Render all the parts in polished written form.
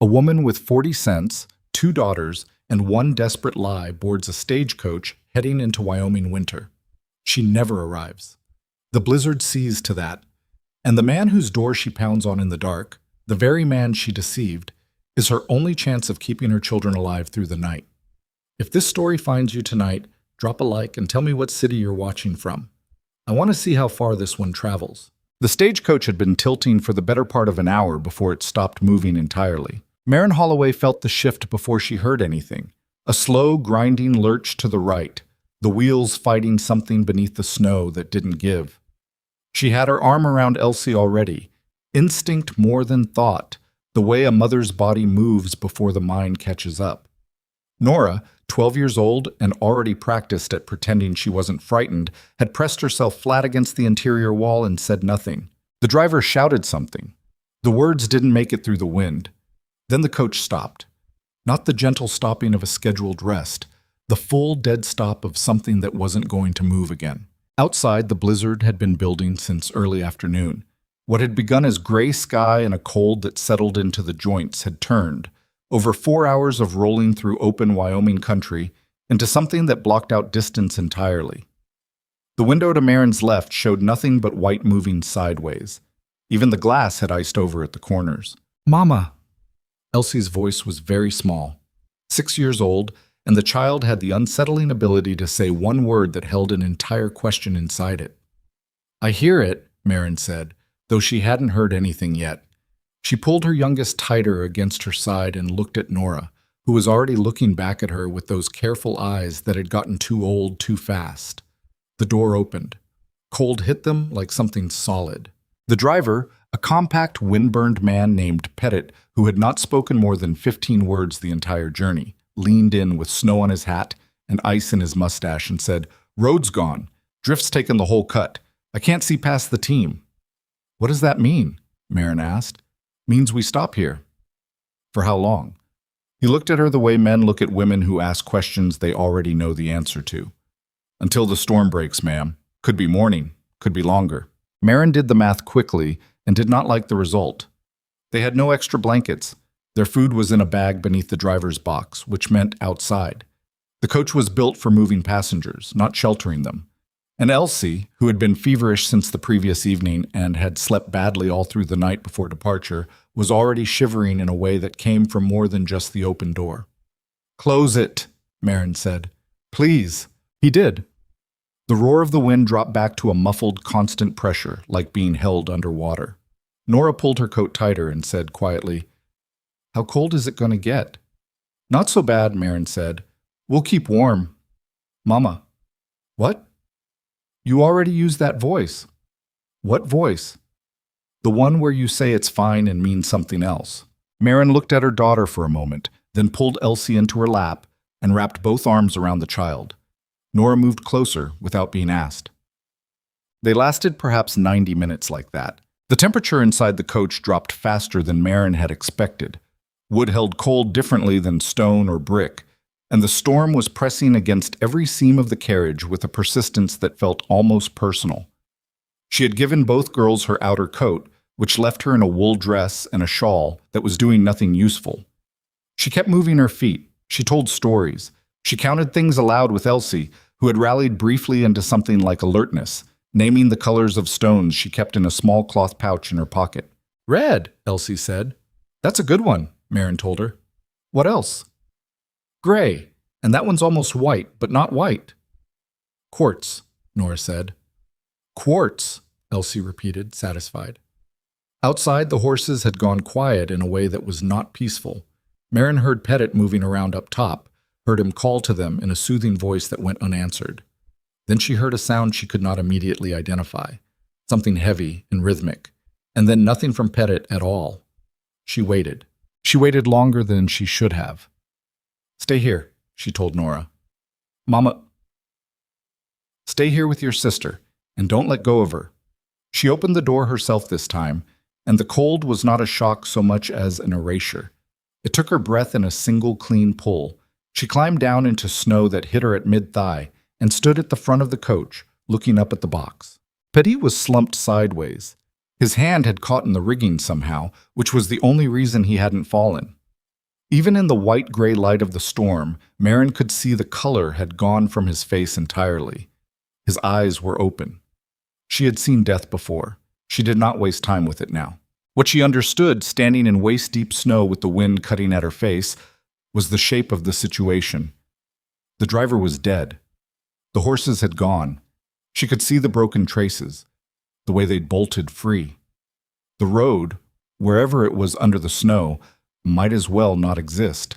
A woman with 40 cents, 2 daughters, and one desperate lie boards a stagecoach heading into Wyoming winter. She never arrives. The blizzard sees to that, and the man whose door she pounds on in the dark, the very man she deceived, is her only chance of keeping her children alive through the night. If this story finds you tonight, drop a like and tell me what city you're watching from. I want to see how far this one travels. The stagecoach had been tilting for the better part of an hour before it stopped moving entirely. Maren Holloway felt the shift before she heard anything. A slow, grinding lurch to the right, the wheels fighting something beneath the snow that didn't give. She had her arm around Elsie already. Instinct more than thought, the way a mother's body moves before the mind catches up. Nora, 12 years old and already practiced at pretending she wasn't frightened, had pressed herself flat against the interior wall and said nothing. The driver shouted something. The words didn't make it through the wind. Then the coach stopped. Not the gentle stopping of a scheduled rest, the full dead stop of something that wasn't going to move again. Outside, the blizzard had been building since early afternoon. What had begun as gray sky and a cold that settled into the joints had turned, over 4 hours of rolling through open Wyoming country, into something that blocked out distance entirely. The window to Maren's left showed nothing but white moving sideways. Even the glass had iced over at the corners. "Mama!" Elsie's voice was very small. 6 years old, and the child had the unsettling ability to say one word that held an entire question inside it. "I hear it," Maren said, though she hadn't heard anything yet. She pulled her youngest tighter against her side and looked at Nora, who was already looking back at her with those careful eyes that had gotten too old too fast. The door opened. Cold hit them like something solid. The driver, a compact, wind-burned man named Pettit, who had not spoken more than 15 words the entire journey, leaned in with snow on his hat and ice in his mustache and said, "Road's gone. Drift's taken the whole cut. I can't see past the team." "What does that mean?" Maren asked. "Means we stop here." "For how long?" He looked at her the way men look at women who ask questions they already know the answer to. "Until the storm breaks, ma'am. Could be morning, could be longer." Maren did the math quickly and did not like the result. They had no extra blankets. Their food was in a bag beneath the driver's box, which meant outside. The coach was built for moving passengers, not sheltering them. And Elsie, who had been feverish since the previous evening and had slept badly all through the night before departure, was already shivering in a way that came from more than just the open door. "Close it," Maren said. "Please." He did. The roar of the wind dropped back to a muffled, constant pressure, like being held underwater. Nora pulled her coat tighter and said quietly, "How cold is it going to get?" "Not so bad," Maren said. "We'll keep warm." "Mama." "What?" "You already used that voice." "What voice?" "The one where you say it's fine and mean something else." Maren looked at her daughter for a moment, then pulled Elsie into her lap and wrapped both arms around the child. Nora moved closer without being asked. They lasted perhaps 90 minutes like that. The temperature inside the coach dropped faster than Maren had expected. Wood held cold differently than stone or brick, and the storm was pressing against every seam of the carriage with a persistence that felt almost personal. She had given both girls her outer coat, which left her in a wool dress and a shawl that was doing nothing useful. She kept moving her feet. She told stories. She counted things aloud with Elsie, who had rallied briefly into something like alertness, naming the colors of stones she kept in a small cloth pouch in her pocket. "Red," Elsie said. "That's a good one," Maren told her. "What else?" "Gray, and that one's almost white, but not white." "Quartz," Nora said. "Quartz," Elsie repeated, satisfied. Outside, the horses had gone quiet in a way that was not peaceful. Maren heard Pettit moving around up top, heard him call to them in a soothing voice that went unanswered. Then she heard a sound she could not immediately identify, something heavy and rhythmic, and then nothing from Pettit at all. She waited. She waited longer than she should have. "Stay here," she told Nora. "Mama, stay here with your sister, and don't let go of her." She opened the door herself this time, and the cold was not a shock so much as an erasure. It took her breath in a single clean pull. She climbed down into snow that hit her at mid-thigh and stood at the front of the coach, looking up at the box. Pettit was slumped sideways. His hand had caught in the rigging somehow, which was the only reason he hadn't fallen. Even in the white-gray light of the storm, Marin could see the color had gone from his face entirely. His eyes were open. She had seen death before. She did not waste time with it now. What she understood, standing in waist-deep snow with the wind cutting at her face, was the shape of the situation. The driver was dead. The horses had gone. She could see the broken traces, the way they'd bolted free. The road, wherever it was under the snow, might as well not exist.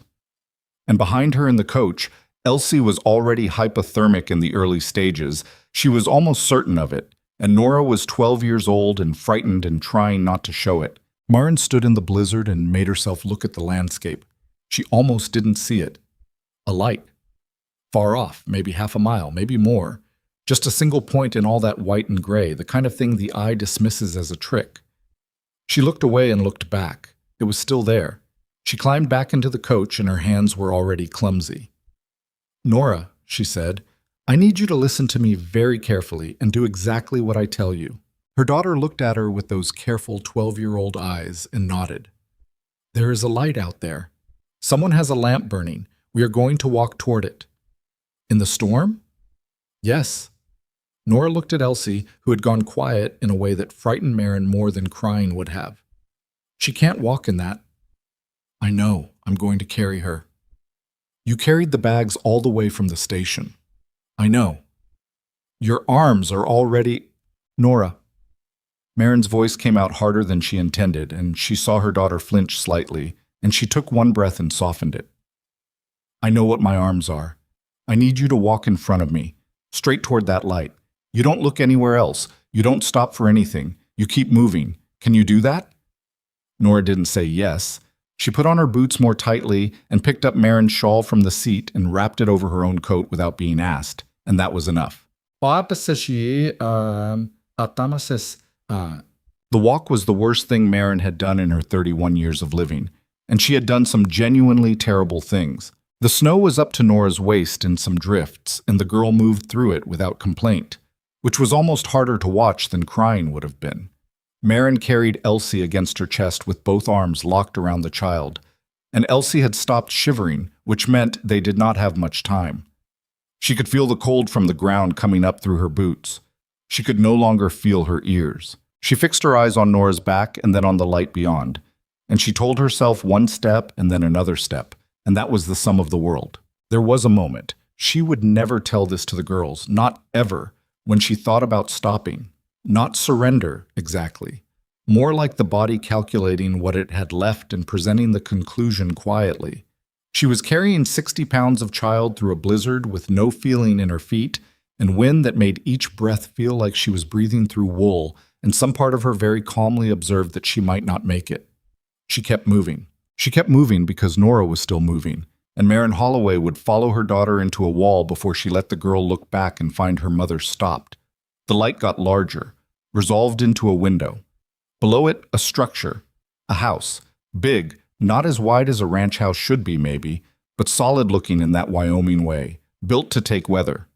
And behind her in the coach, Elsie was already hypothermic in the early stages. She was almost certain of it, and Nora was 12 years old and frightened and trying not to show it. Marin stood in the blizzard and made herself look at the landscape. She almost didn't see it. A light. Far off, maybe half a mile, maybe more. Just a single point in all that white and gray, the kind of thing the eye dismisses as a trick. She looked away and looked back. It was still there. She climbed back into the coach and her hands were already clumsy. "Nora," she said, "I need you to listen to me very carefully and do exactly what I tell you." Her daughter looked at her with those careful 12-year-old eyes and nodded. "There is a light out there. Someone has a lamp burning. We are going to walk toward it." "In the storm?" "Yes." Nora looked at Elsie, who had gone quiet in a way that frightened Marin more than crying would have. "She can't walk in that." "I know. I'm going to carry her." "You carried the bags all the way from the station." "I know." "Your arms are already—" "Nora." Marin's voice came out harder than she intended, and she saw her daughter flinch slightly, and she took one breath and softened it. "I know what my arms are. I need you to walk in front of me, straight toward that light. You don't look anywhere else. You don't stop for anything. You keep moving. Can you do that?" Nora didn't say yes. She put on her boots more tightly and picked up Marin's shawl from the seat and wrapped it over her own coat without being asked, and that was enough. The walk was the worst thing Marin had done in her 31 years of living, and she had done some genuinely terrible things. The snow was up to Nora's waist in some drifts, and the girl moved through it without complaint, which was almost harder to watch than crying would have been. Marin carried Elsie against her chest with both arms locked around the child, and Elsie had stopped shivering, which meant they did not have much time. She could feel the cold from the ground coming up through her boots. She could no longer feel her ears. She fixed her eyes on Nora's back and then on the light beyond, and she told herself one step and then another step, and that was the sum of the world. There was a moment. She would never tell this to the girls, not ever, when she thought about stopping. Not surrender, exactly. More like the body calculating what it had left and presenting the conclusion quietly. She was carrying 60 pounds of child through a blizzard with no feeling in her feet and wind that made each breath feel like she was breathing through wool, and some part of her very calmly observed that she might not make it. She kept moving. She kept moving because Nora was still moving, and Marin Holloway would follow her daughter into a wall before she let the girl look back and find her mother stopped. The light got larger, resolved into a window. Below it, a structure, a house, big, not as wide as a ranch house should be maybe, but solid-looking in that Wyoming way, built to take weather.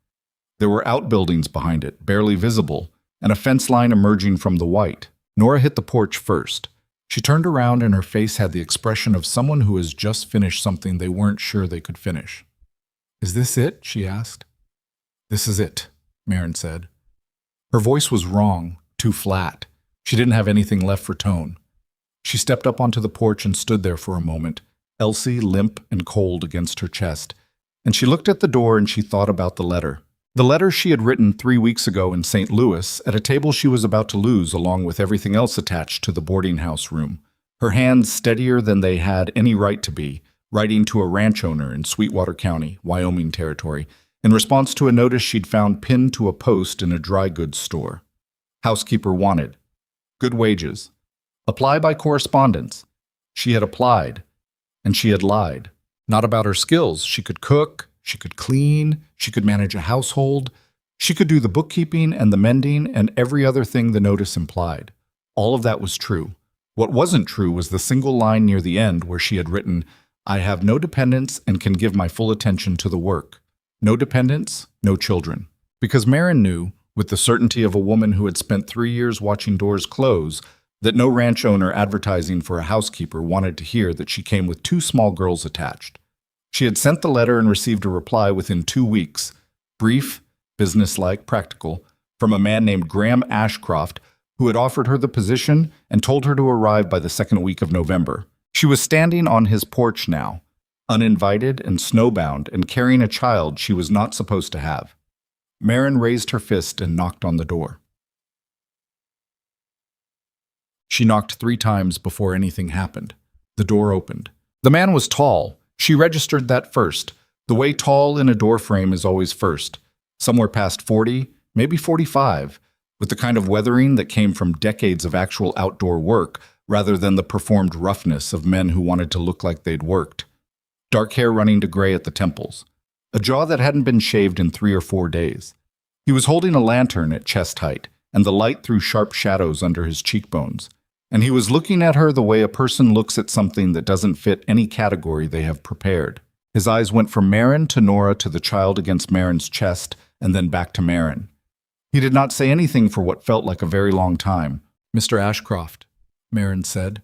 There were outbuildings behind it, barely visible, and a fence line emerging from the white. Nora hit the porch first. She turned around and her face had the expression of someone who has just finished something they weren't sure they could finish. "Is this it?" she asked. "This is it," Marin said. Her voice was wrong, too flat. She didn't have anything left for tone. She stepped up onto the porch and stood there for a moment, Elsie limp and cold against her chest, and she looked at the door and she thought about the letter. The letter she had written 3 weeks ago in St. Louis at a table she was about to lose along with everything else attached to the boarding house room, her hands steadier than they had any right to be, writing to a ranch owner in Sweetwater County, Wyoming territory, in response to a notice she'd found pinned to a post in a dry goods store. Housekeeper wanted. Good wages. Apply by correspondence. She had applied, and she had lied. Not about her skills. She could cook, she could clean, she could manage a household, she could do the bookkeeping and the mending and every other thing the notice implied. All of that was true. What wasn't true was the single line near the end where she had written, "I have no dependents and can give my full attention to the work." No dependents, no children. Because Marin knew, with the certainty of a woman who had spent 3 years watching doors close, that no ranch owner advertising for a housekeeper wanted to hear that she came with two small girls attached. She had sent the letter and received a reply within 2 weeks, brief, businesslike, practical, from a man named Graham Ashcroft, who had offered her the position and told her to arrive by the second week of November. She was standing on his porch now, uninvited and snowbound, and carrying a child she was not supposed to have. Marin raised her fist and knocked on the door. She knocked 3 times before anything happened. The door opened. The man was tall. She registered that first. The way tall in a door frame is always first. Somewhere past 40, maybe 45, with the kind of weathering that came from decades of actual outdoor work rather than the performed roughness of men who wanted to look like they'd worked. Dark hair running to gray at the temples. A jaw that hadn't been shaved in 3 or 4 days. He was holding a lantern at chest height, and the light threw sharp shadows under his cheekbones. And he was looking at her the way a person looks at something that doesn't fit any category they have prepared. His eyes went from Marin to Nora to the child against Marin's chest, and then back to Marin. He did not say anything for what felt like a very long time. "Mr. Ashcroft," Marin said.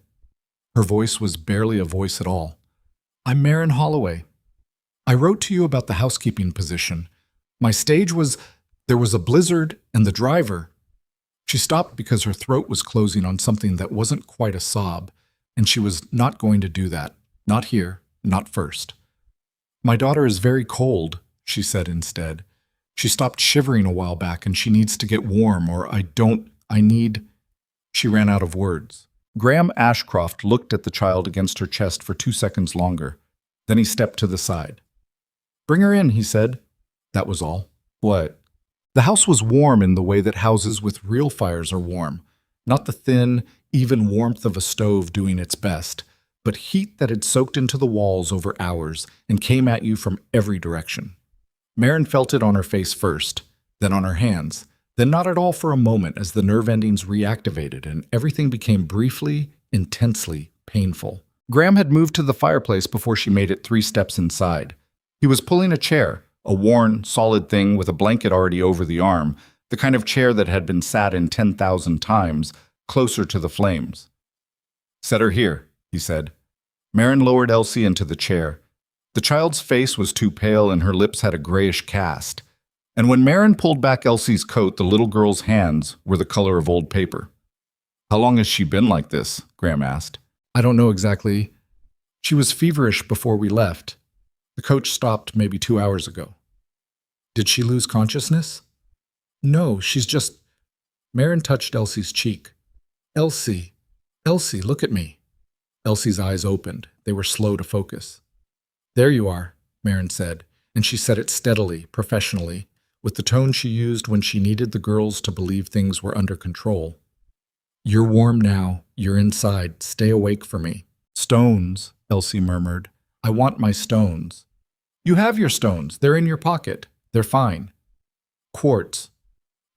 Her voice was barely a voice at all. "I'm Marin Holloway. I wrote to you about the housekeeping position. My stage was, there was a blizzard and the driver." She stopped because her throat was closing on something that wasn't quite a sob, and she was not going to do that. Not here, not first. "My daughter is very cold," she said instead. "She stopped shivering a while back and she needs to get warm, or I need..." She ran out of words. Graham Ashcroft looked at the child against her chest for 2 seconds longer. Then he stepped to the side. "Bring her in," he said. That was all. "What?" The house was warm in the way that houses with real fires are warm. Not the thin, even warmth of a stove doing its best, but heat that had soaked into the walls over hours and came at you from every direction. Marin felt it on her face first, then on her hands, then not at all for a moment as the nerve endings reactivated and everything became briefly, intensely painful. Graham had moved to the fireplace before she made it 3 steps inside. He was pulling a chair, a worn, solid thing with a blanket already over the arm, the kind of chair that had been sat in 10,000 times, closer to the flames. "Set her here," he said. Marin lowered Elsie into the chair. The child's face was too pale and her lips had a grayish cast. And when Marin pulled back Elsie's coat, the little girl's hands were the color of old paper. "How long has she been like this?" Graham asked. "I don't know exactly. She was feverish before we left. The coach stopped maybe 2 hours ago." "Did she lose consciousness?" "No, she's just..." Marin touched Elsie's cheek. Elsie, look at me." Elsie's eyes opened. They were slow to focus. "There you are," Marin said, and she said it steadily, professionally, with the tone she used when she needed the girls to believe things were under control. "You're warm now. You're inside. Stay awake for me." "Stones," Elsie murmured. "I want my stones." "You have your stones. They're in your pocket. They're fine." "Quartz."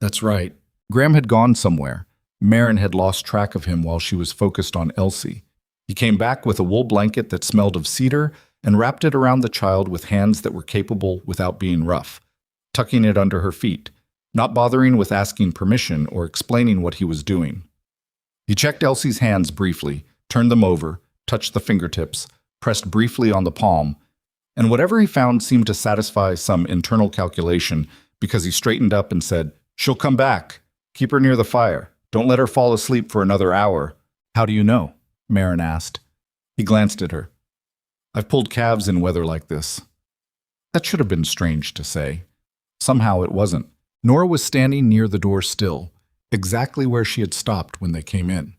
"That's right." Graham had gone somewhere. Marin had lost track of him while she was focused on Elsie. He came back with a wool blanket that smelled of cedar and wrapped it around the child with hands that were capable without being rough, tucking it under her feet, not bothering with asking permission or explaining what he was doing. He checked Elsie's hands briefly, turned them over, touched the fingertips, pressed briefly on the palm, and whatever he found seemed to satisfy some internal calculation because he straightened up and said, "She'll come back. Keep her near the fire. Don't let her fall asleep for another hour." "How do you know?" Marin asked. He glanced at her. "I've pulled calves in weather like this." That should have been strange to say. Somehow it wasn't. Nora was standing near the door still, exactly where she had stopped when they came in.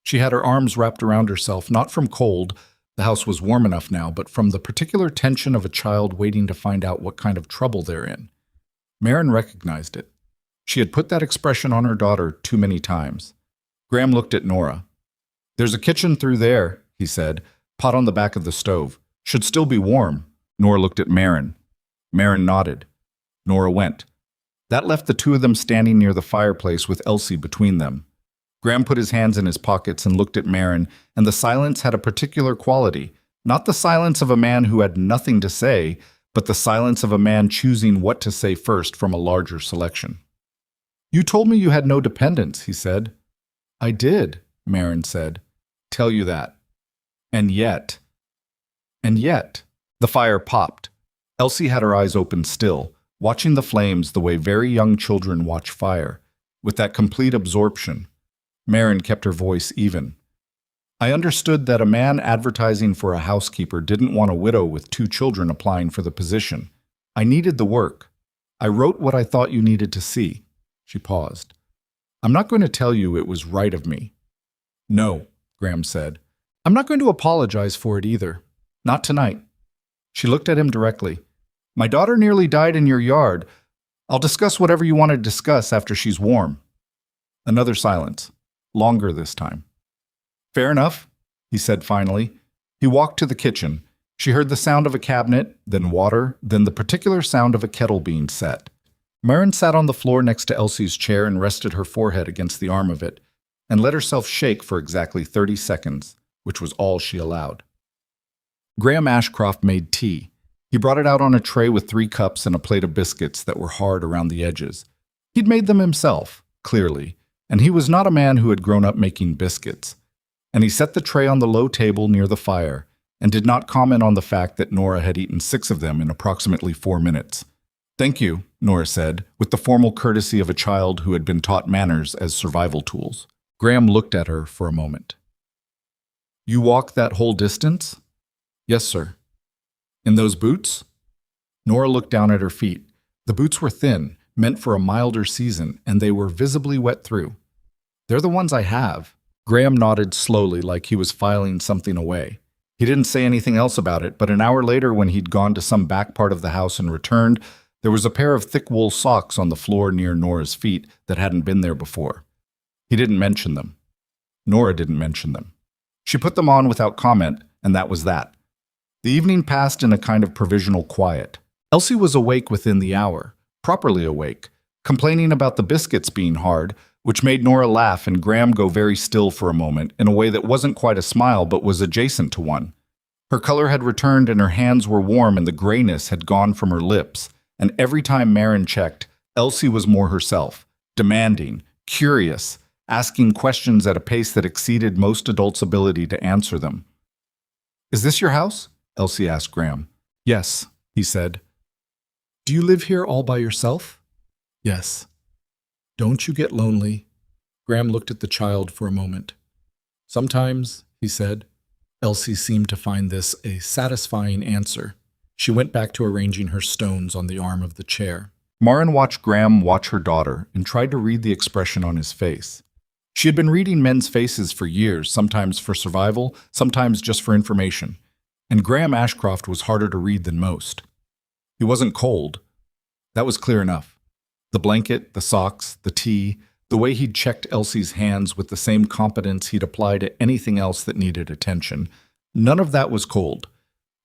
She had her arms wrapped around herself, not from cold, the house was warm enough now, but from the particular tension of a child waiting to find out what kind of trouble they're in. Marin recognized it. She had put that expression on her daughter too many times. Graham looked at Nora. "There's a kitchen through there," he said. "Pot on the back of the stove. Should still be warm." Nora looked at Marin. Marin nodded. Nora went. That left the two of them standing near the fireplace with Elsie between them. Graham put his hands in his pockets and looked at Marin, and the silence had a particular quality. Not the silence of a man who had nothing to say, but the silence of a man choosing what to say first from a larger selection. "You told me you had no dependents," he said. "I did," Marin said. Tell you that. And yet, the fire popped. Elsie had her eyes open still, watching the flames the way very young children watch fire, with that complete absorption. Marin kept her voice even. I understood that a man advertising for a housekeeper didn't want a widow with 2 children applying for the position. I needed the work. I wrote what I thought you needed to see. She paused. I'm not going to tell you it was right of me. No, Graham said. I'm not going to apologize for it either. Not tonight. She looked at him directly. My daughter nearly died in your yard. I'll discuss whatever you want to discuss after she's warm. Another silence. Longer this time. Fair enough, he said finally. He walked to the kitchen. She heard the sound of a cabinet, then water, then the particular sound of a kettle being set. Marin sat on the floor next to Elsie's chair and rested her forehead against the arm of it, and let herself shake for exactly 30 seconds, which was all she allowed. Graham Ashcroft made tea. He brought it out on a tray with 3 cups and a plate of biscuits that were hard around the edges. He'd made them himself, clearly, and he was not a man who had grown up making biscuits. And he set the tray on the low table near the fire, and did not comment on the fact that Nora had eaten 6 of them in approximately 4 minutes. Thank you, Nora said, with the formal courtesy of a child who had been taught manners as survival tools. Graham looked at her for a moment. You walked that whole distance? Yes, sir. In those boots? Nora looked down at her feet. The boots were thin, meant for a milder season, and they were visibly wet through. They're the ones I have. Graham nodded slowly like he was filing something away. He didn't say anything else about it, but an hour later when he'd gone to some back part of the house and returned, there was a pair of thick wool socks on the floor near Nora's feet that hadn't been there before. He didn't mention them. Nora didn't mention them. She put them on without comment, and that was that. The evening passed in a kind of provisional quiet. Elsie was awake within the hour, properly awake, complaining about the biscuits being hard, which made Nora laugh and Graham go very still for a moment in a way that wasn't quite a smile but was adjacent to one. Her color had returned and her hands were warm and the grayness had gone from her lips, and every time Marin checked, Elsie was more herself, demanding, curious, asking questions at a pace that exceeded most adults' ability to answer them. Is this your house? Elsie asked Graham. Yes, he said. Do you live here all by yourself? Yes. Don't you get lonely? Graham looked at the child for a moment. Sometimes, he said. Elsie seemed to find this a satisfying answer. She went back to arranging her stones on the arm of the chair. Marin watched Graham watch her daughter and tried to read the expression on his face. She had been reading men's faces for years, sometimes for survival, sometimes just for information. And Graham Ashcroft was harder to read than most. He wasn't cold. That was clear enough. The blanket, the socks, the tea, the way he'd checked Elsie's hands with the same competence he'd apply to anything else that needed attention, none of that was cold.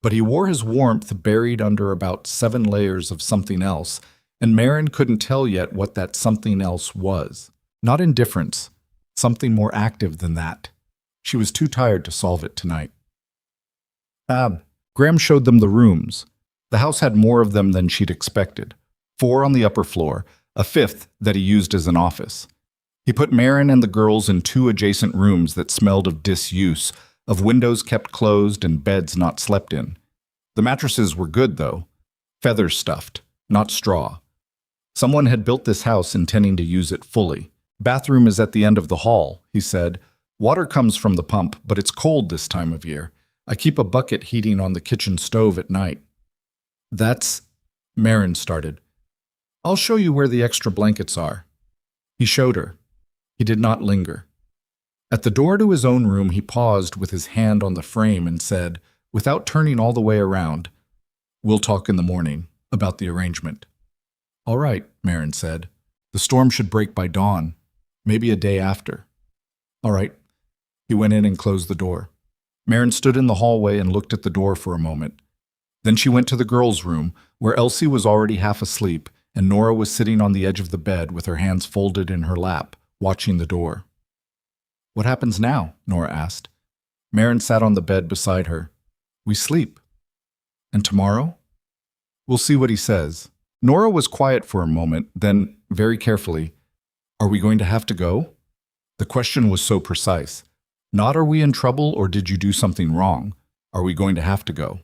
But he wore his warmth buried under about 7 layers of something else, and Marin couldn't tell yet what that something else was. Not indifference, something more active than that. She was too tired to solve it tonight. Graham showed them the rooms. The house had more of them than she'd expected. 4 on the upper floor, a 5th that he used as an office. He put Marin and the girls in 2 adjacent rooms that smelled of disuse, of windows kept closed and beds not slept in. The mattresses were good, though. Feather stuffed, not straw. Someone had built this house intending to use it fully. Bathroom is at the end of the hall, he said. Water comes from the pump, but it's cold this time of year. I keep a bucket heating on the kitchen stove at night. That's... Marin started. I'll show you where the extra blankets are. He showed her. He did not linger. At the door to his own room, he paused with his hand on the frame and said, without turning all the way around, We'll talk in the morning about the arrangement. All right, Marin said. The storm should break by dawn, maybe a day after. All right. He went in and closed the door. Marin stood in the hallway and looked at the door for a moment. Then she went to the girls' room, where Elsie was already half asleep, and Nora was sitting on the edge of the bed with her hands folded in her lap, watching the door. What happens now? Nora asked. Marin sat on the bed beside her. We sleep. And tomorrow? We'll see what he says. Nora was quiet for a moment, then, very carefully, Are we going to have to go? The question was so precise. Not are we in trouble or did you do something wrong? Are we going to have to go?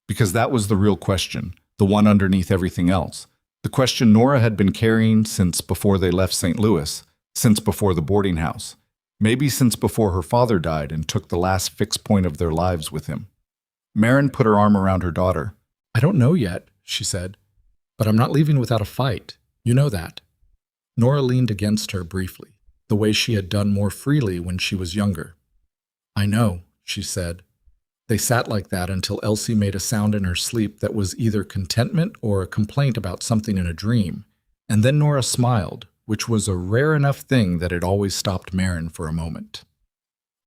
Because that was the real question, the one underneath everything else. The question Nora had been carrying since before they left St. Louis, since before the boarding house, maybe since before her father died and took the last fixed point of their lives with him. Marin put her arm around her daughter. I don't know yet, she said, but I'm not leaving without a fight. You know that. Nora leaned against her briefly, the way she had done more freely when she was younger. I know, she said. They sat like that until Elsie made a sound in her sleep that was either contentment or a complaint about something in a dream, and then Nora smiled, which was a rare enough thing that it always stopped Marin for a moment.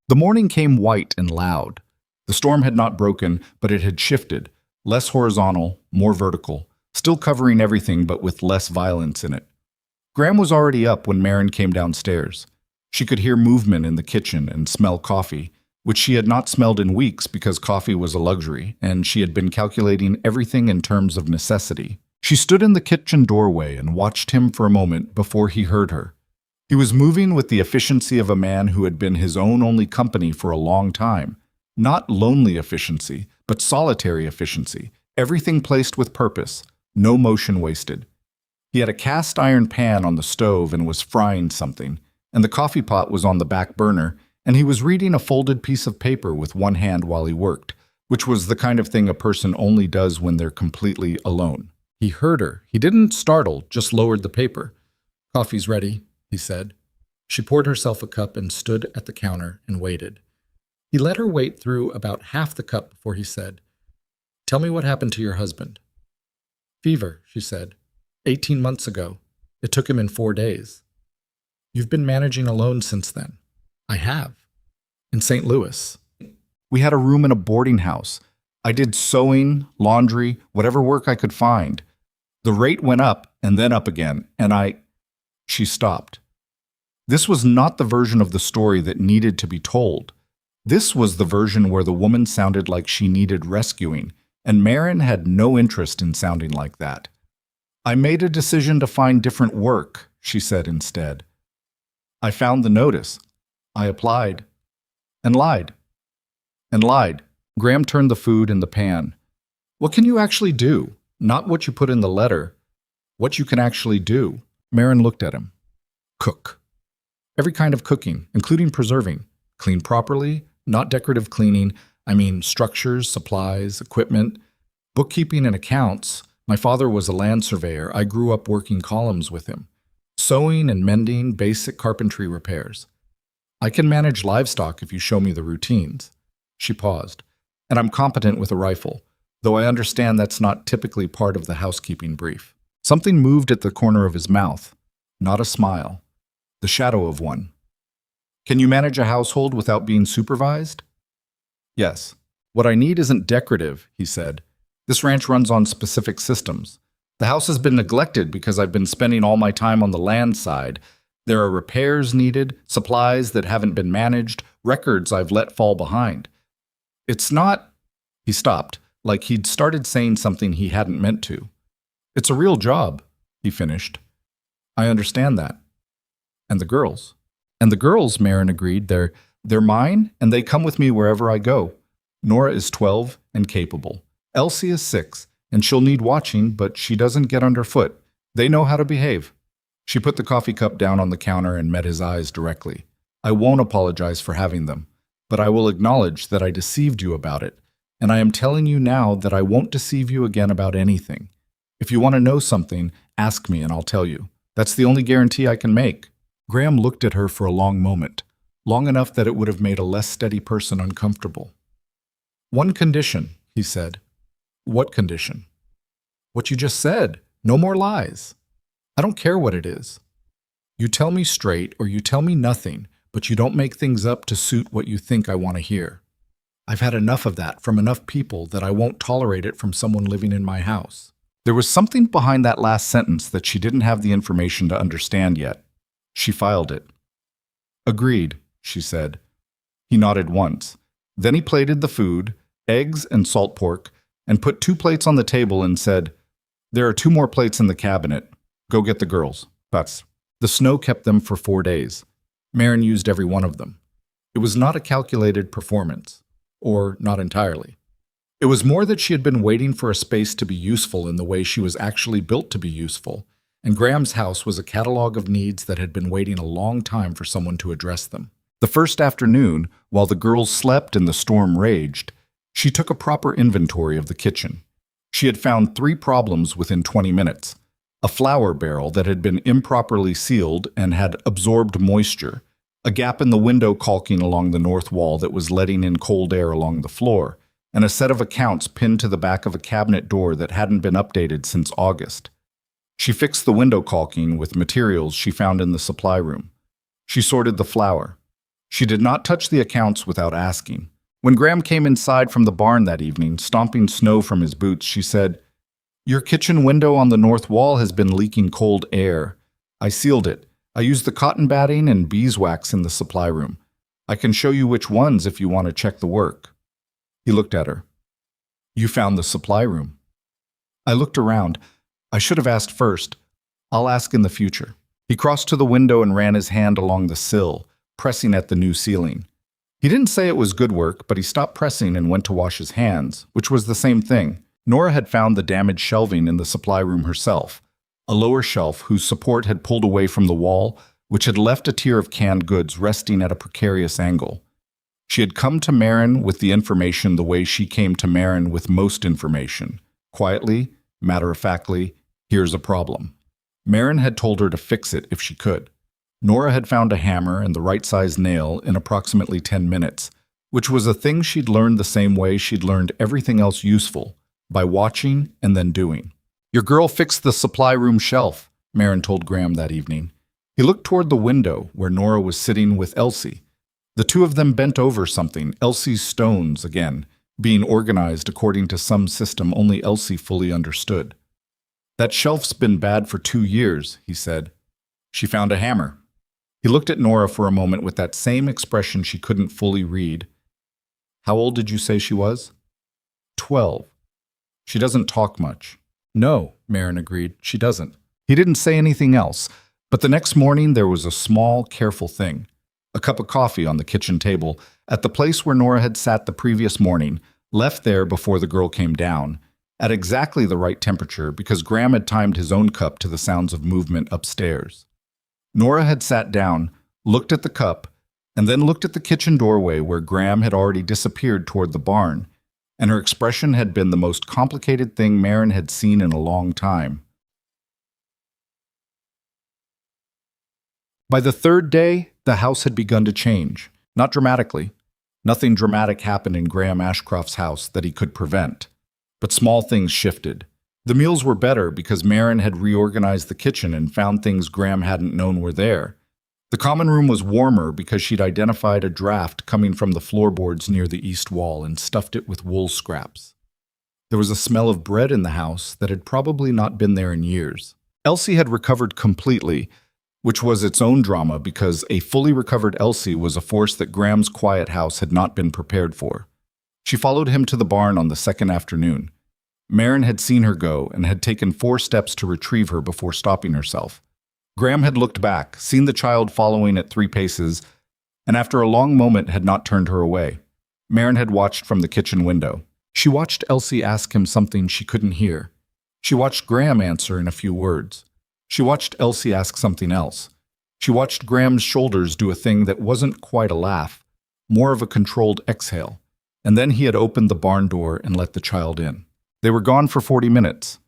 The morning came white and loud. The storm had not broken, but it had shifted, less horizontal, more vertical, still covering everything but with less violence in it. Graham was already up when Marin came downstairs. She could hear movement in the kitchen and smell coffee, which she had not smelled in weeks because coffee was a luxury, and she had been calculating everything in terms of necessity. She stood in the kitchen doorway and watched him for a moment before he heard her. He was moving with the efficiency of a man who had been his own only company for a long time. Not lonely efficiency, but solitary efficiency, everything placed with purpose, no motion wasted. He had a cast iron pan on the stove and was frying something, and the coffee pot was on the back burner, and he was reading a folded piece of paper with one hand while he worked, which was the kind of thing a person only does when they're completely alone. He heard her. He didn't startle, just lowered the paper. Coffee's ready, he said. She poured herself a cup and stood at the counter and waited. He let her wait through about half the cup before he said, Tell me what happened to your husband. Fever, she said. 18 months ago. It took him in 4 days. You've been managing alone since then. I have. In St. Louis. We had a room in a boarding house. I did sewing, laundry, whatever work I could find. The rate went up and then up again, and She stopped. This was not the version of the story that needed to be told. This was the version where the woman sounded like she needed rescuing, and Marin had no interest in sounding like that. I made a decision to find different work, she said instead. I found the notice. I applied. And lied. And lied. Graham turned the food in the pan. What can you actually do? Not what you put in the letter. What you can actually do. Marin looked at him. Cook. Every kind of cooking, including preserving. Clean properly, not decorative cleaning. I mean structures, supplies, equipment, bookkeeping and accounts. My father was a land surveyor. I grew up working columns with him. Sewing and mending, basic carpentry repairs. I can manage livestock if you show me the routines. She paused. And I'm competent with a rifle, though I understand that's not typically part of the housekeeping brief. Something moved at the corner of his mouth. Not a smile. The shadow of one. Can you manage a household without being supervised? Yes. What I need isn't decorative, he said. This ranch runs on specific systems. The house has been neglected because I've been spending all my time on the land side. There are repairs needed, supplies that haven't been managed, records I've let fall behind. It's not... He stopped, like he'd started saying something he hadn't meant to. It's a real job, he finished. I understand that. And the girls. And the girls, Marin agreed, they're mine, and they come with me wherever I go. Nora is 12 and capable. Elsie is 6, and she'll need watching, but she doesn't get underfoot. They know how to behave. She put the coffee cup down on the counter and met his eyes directly. I won't apologize for having them, but I will acknowledge that I deceived you about it, and I am telling you now that I won't deceive you again about anything. If you want to know something, ask me and I'll tell you. That's the only guarantee I can make. Graham looked at her for a long moment, long enough that it would have made a less steady person uncomfortable. One condition, he said. What condition? What you just said. No more lies. I don't care what it is. You tell me straight or you tell me nothing, but you don't make things up to suit what you think I want to hear. I've had enough of that from enough people that I won't tolerate it from someone living in my house. There was something behind that last sentence that she didn't have the information to understand yet. She filed it. Agreed, she said. He nodded once. Then he plated the food, eggs and salt pork, and put 2 plates on the table and said, There are 2 more plates in the cabinet. Go get the girls. The snow kept them for 4 days. Marin used every one of them. It was not a calculated performance, or not entirely. It was more that she had been waiting for a space to be useful in the way she was actually built to be useful, and Graham's house was a catalog of needs that had been waiting a long time for someone to address them. The first afternoon, while the girls slept and the storm raged, she took a proper inventory of the kitchen. She had found 3 problems within 20 minutes. A flour barrel that had been improperly sealed and had absorbed moisture, a gap in the window caulking along the north wall that was letting in cold air along the floor, and a set of accounts pinned to the back of a cabinet door that hadn't been updated since August. She fixed the window caulking with materials she found in the supply room. She sorted the flour. She did not touch the accounts without asking. When Graham came inside from the barn that evening, stomping snow from his boots, she said, "Your kitchen window on the north wall has been leaking cold air. I sealed it. I used the cotton batting and beeswax in the supply room. I can show you which ones if you want to check the work." He looked at her. "You found the supply room." I looked around. I should have asked first. I'll ask in the future. He crossed to the window and ran his hand along the sill, pressing at the new ceiling. He didn't say it was good work, but he stopped pressing and went to wash his hands, which was the same thing. Nora had found the damaged shelving in the supply room herself, a lower shelf whose support had pulled away from the wall, which had left a tier of canned goods resting at a precarious angle. She had come to Marin with the information the way she came to Marin with most information. Quietly, matter-of-factly, "Here's a problem." Marin had told her to fix it if she could. Nora had found a hammer and the right-sized nail in approximately 10 minutes, which was a thing she'd learned the same way she'd learned everything else useful, by watching and then doing. "Your girl fixed the supply room shelf," Marin told Graham that evening. He looked toward the window where Nora was sitting with Elsie. The two of them bent over something, Elsie's stones again, being organized according to some system only Elsie fully understood. "That shelf's been bad for 2 years," he said. "She found a hammer." He looked at Nora for a moment with that same expression she couldn't fully read. "How old did you say she was?" 12. "She doesn't talk much." "No," Marin agreed, "she doesn't." He didn't say anything else, but the next morning there was a small, careful thing. A cup of coffee on the kitchen table, at the place where Nora had sat the previous morning, left there before the girl came down, at exactly the right temperature because Graham had timed his own cup to the sounds of movement upstairs. Nora had sat down, looked at the cup, and then looked at the kitchen doorway where Graham had already disappeared toward the barn, and her expression had been the most complicated thing Marin had seen in a long time. By the 3rd day, the house had begun to change, not dramatically. Nothing dramatic happened in Graham Ashcroft's house that he could prevent, but small things shifted. The meals were better because Marin had reorganized the kitchen and found things Graham hadn't known were there. The common room was warmer because she'd identified a draft coming from the floorboards near the east wall and stuffed it with wool scraps. There was a smell of bread in the house that had probably not been there in years. Elsie had recovered completely, which was its own drama because a fully recovered Elsie was a force that Graham's quiet house had not been prepared for. She followed him to the barn on the 2nd afternoon. Marin had seen her go and had taken 4 steps to retrieve her before stopping herself. Graham had looked back, seen the child following at 3 paces, and after a long moment had not turned her away. Marin had watched from the kitchen window. She watched Elsie ask him something she couldn't hear. She watched Graham answer in a few words. She watched Elsie ask something else. She watched Graham's shoulders do a thing that wasn't quite a laugh, more of a controlled exhale, and then he had opened the barn door and let the child in. They were gone for 40 minutes.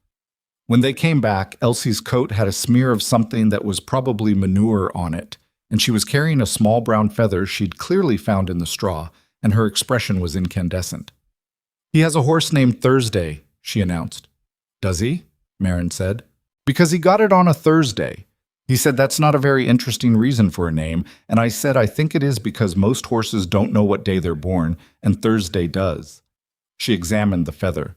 When they came back, Elsie's coat had a smear of something that was probably manure on it, and she was carrying a small brown feather she'd clearly found in the straw, and her expression was incandescent. "He has a horse named Thursday," she announced. "Does he?" Marin said. "Because he got it on a Thursday. He said that's not a very interesting reason for a name, and I said I think it is because most horses don't know what day they're born, and Thursday does." She examined the feather.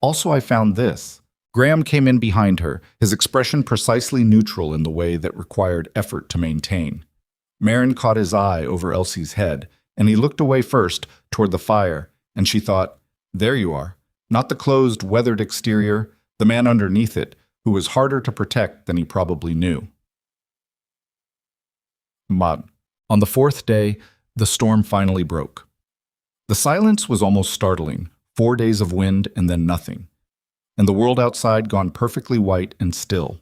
"Also, I found this." Graham came in behind her, his expression precisely neutral in the way that required effort to maintain. Marin caught his eye over Elsie's head, and he looked away first, toward the fire, and she thought, "There you are. Not the closed, weathered exterior, the man underneath it, who was harder to protect than he probably knew." Mud. On the 4th day, The storm finally broke. The silence was almost startling. 4 days of wind and then nothing. And the world outside gone perfectly white and still.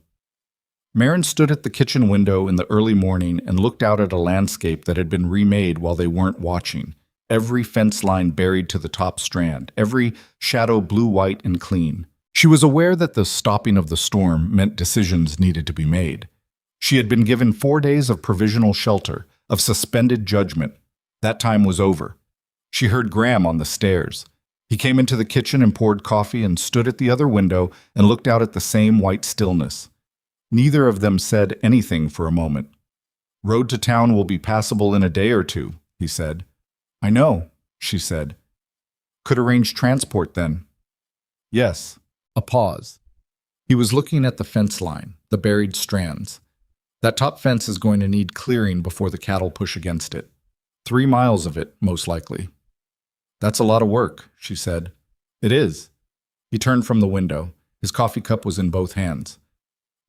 Maren stood at the kitchen window in the early morning and looked out at a landscape that had been remade while they weren't watching. Every fence line buried to the top strand, every shadow blue-white and clean. She was aware that the stopping of the storm meant decisions needed to be made. She had been given 4 days of provisional shelter, of suspended judgment. That time was over. She heard Graham on the stairs. He came into the kitchen and poured coffee and stood at the other window and looked out at the same white stillness. Neither of them said anything for a moment. "Road to town will be passable in a day or two," he said. "I know," she said. "Could arrange transport then." "Yes." A pause. He was looking at the fence line, the buried strands. That top fence is going to need clearing before the cattle push against it. 3 miles of it, most likely. "That's a lot of work," she said. "It is." He turned from the window. His coffee cup was in both hands.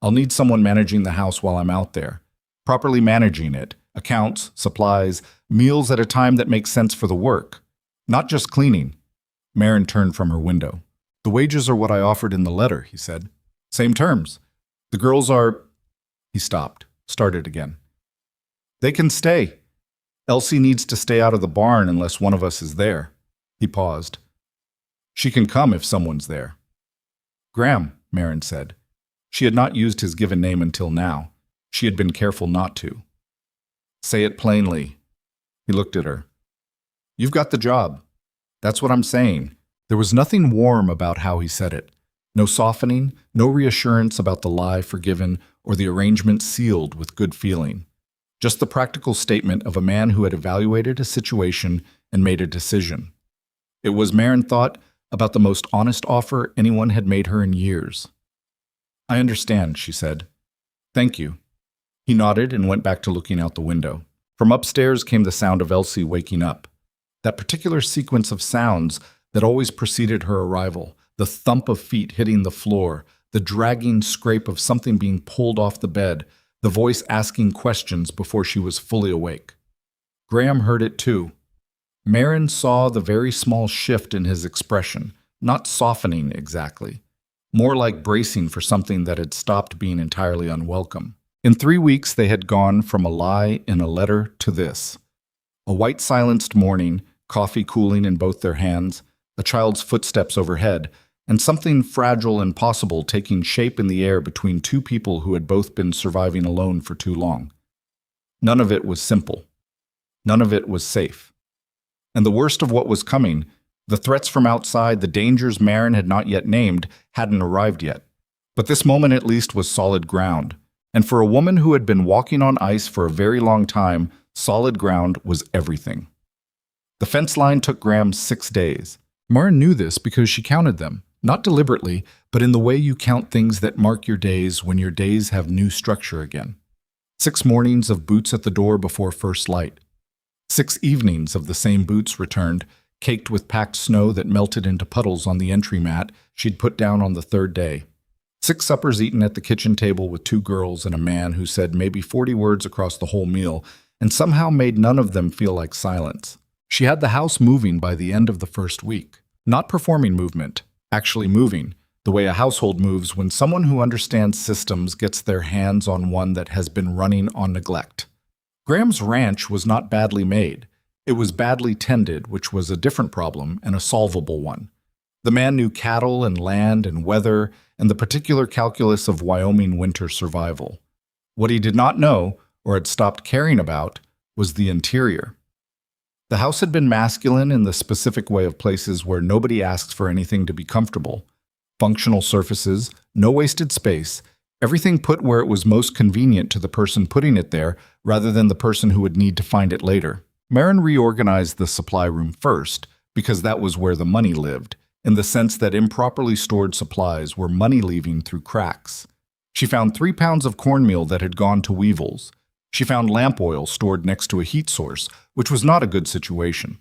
"I'll need someone managing the house while I'm out there. Properly managing it. Accounts, supplies, meals at a time that makes sense for the work. Not just cleaning." Maren turned from her window. "The wages are what I offered in the letter," he said. "Same terms. The girls are—" He stopped, started again. "They can stay. Elsie needs to stay out of the barn unless one of us is there." He paused. "She can come if someone's there." "Graham," Maren said. She had not used his given name until now. She had been careful not to. "Say it plainly." He looked at her. "You've got the job. That's what I'm saying." There was nothing warm about how he said it. No softening, no reassurance about the lie forgiven or the arrangement sealed with good feeling. Just the practical statement of a man who had evaluated a situation and made a decision. It was, Maren thought, about the most honest offer anyone had made her in years. "I understand," she said. "Thank you." He nodded and went back to looking out the window. From upstairs came the sound of Elsie waking up. That particular sequence of sounds that always preceded her arrival, the thump of feet hitting the floor, the dragging scrape of something being pulled off the bed, the voice asking questions before she was fully awake. Graham heard it too. Maren saw the very small shift in his expression, not softening exactly, more like bracing for something that had stopped being entirely unwelcome. In 3 weeks they had gone from a lie in a letter to this. A white silenced morning, coffee cooling in both their hands, a child's footsteps overhead, and something fragile and possible taking shape in the air between two people who had both been surviving alone for too long. None of it was simple. None of it was safe. And the worst of what was coming, the threats from outside, the dangers Maren had not yet named, hadn't arrived yet. But this moment at least was solid ground. And for a woman who had been walking on ice for a very long time, solid ground was everything. The fence line took Graham 6 days. Maren knew this because she counted them, not deliberately, but in the way you count things that mark your days when your days have new structure again. 6 mornings of boots at the door before first light. 6 evenings of the same boots returned, caked with packed snow that melted into puddles on the entry mat she'd put down on the 3rd day. 6 suppers eaten at the kitchen table with 2 girls and a man who said maybe 40 words across the whole meal and somehow made none of them feel like silence. She had the house moving by the end of the first week. Not performing movement, actually moving, the way a household moves when someone who understands systems gets their hands on one that has been running on neglect. Graham's ranch was not badly made. It was badly tended, which was a different problem and a solvable one. The man knew cattle and land and weather and the particular calculus of Wyoming winter survival. What he did not know, or had stopped caring about, was the interior. The house had been masculine in the specific way of places where nobody asks for anything to be comfortable. Functional surfaces, no wasted space, everything put where it was most convenient to the person putting it there rather than the person who would need to find it later. Maren reorganized the supply room first because that was where the money lived, in the sense that improperly stored supplies were money leaving through cracks. She found 3 pounds of cornmeal that had gone to weevils. She found lamp oil stored next to a heat source, which was not a good situation.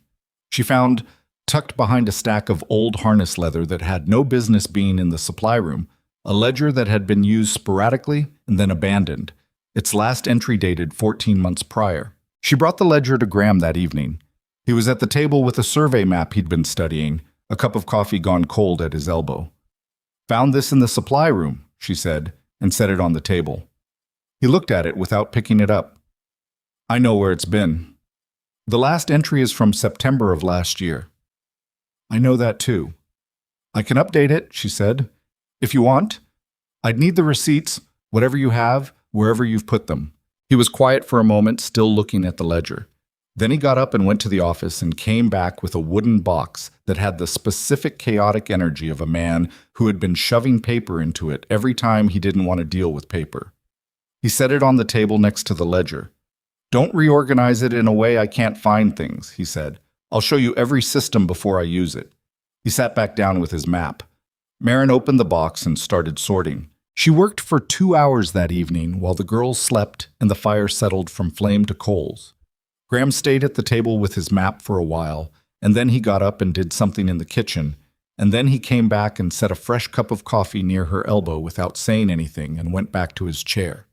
She found, tucked behind a stack of old harness leather that had no business being in the supply room, a ledger that had been used sporadically and then abandoned, its last entry dated 14 months prior. She brought the ledger to Graham that evening. He was at the table with a survey map he'd been studying, a cup of coffee gone cold at his elbow. "Found this in the supply room," she said, and set it on the table. He looked at it without picking it up. "I know where it's been. The last entry is from September of last year." "I know that too." "I can update it," she said, "if you want. I'd need the receipts, whatever you have, wherever you've put them." He was quiet for a moment, still looking at the ledger. Then he got up and went to the office and came back with a wooden box that had the specific chaotic energy of a man who had been shoving paper into it every time he didn't want to deal with paper. He set it on the table next to the ledger. "Don't reorganize it in a way I can't find things," he said. "I'll show you every system before I use it." He sat back down with his map. Marin opened the box and started sorting. She worked for 2 hours that evening while the girls slept and the fire settled from flame to coals. Graham stayed at the table with his map for a while, and then he got up and did something in the kitchen, and then he came back and set a fresh cup of coffee near her elbow without saying anything and went back to his chair.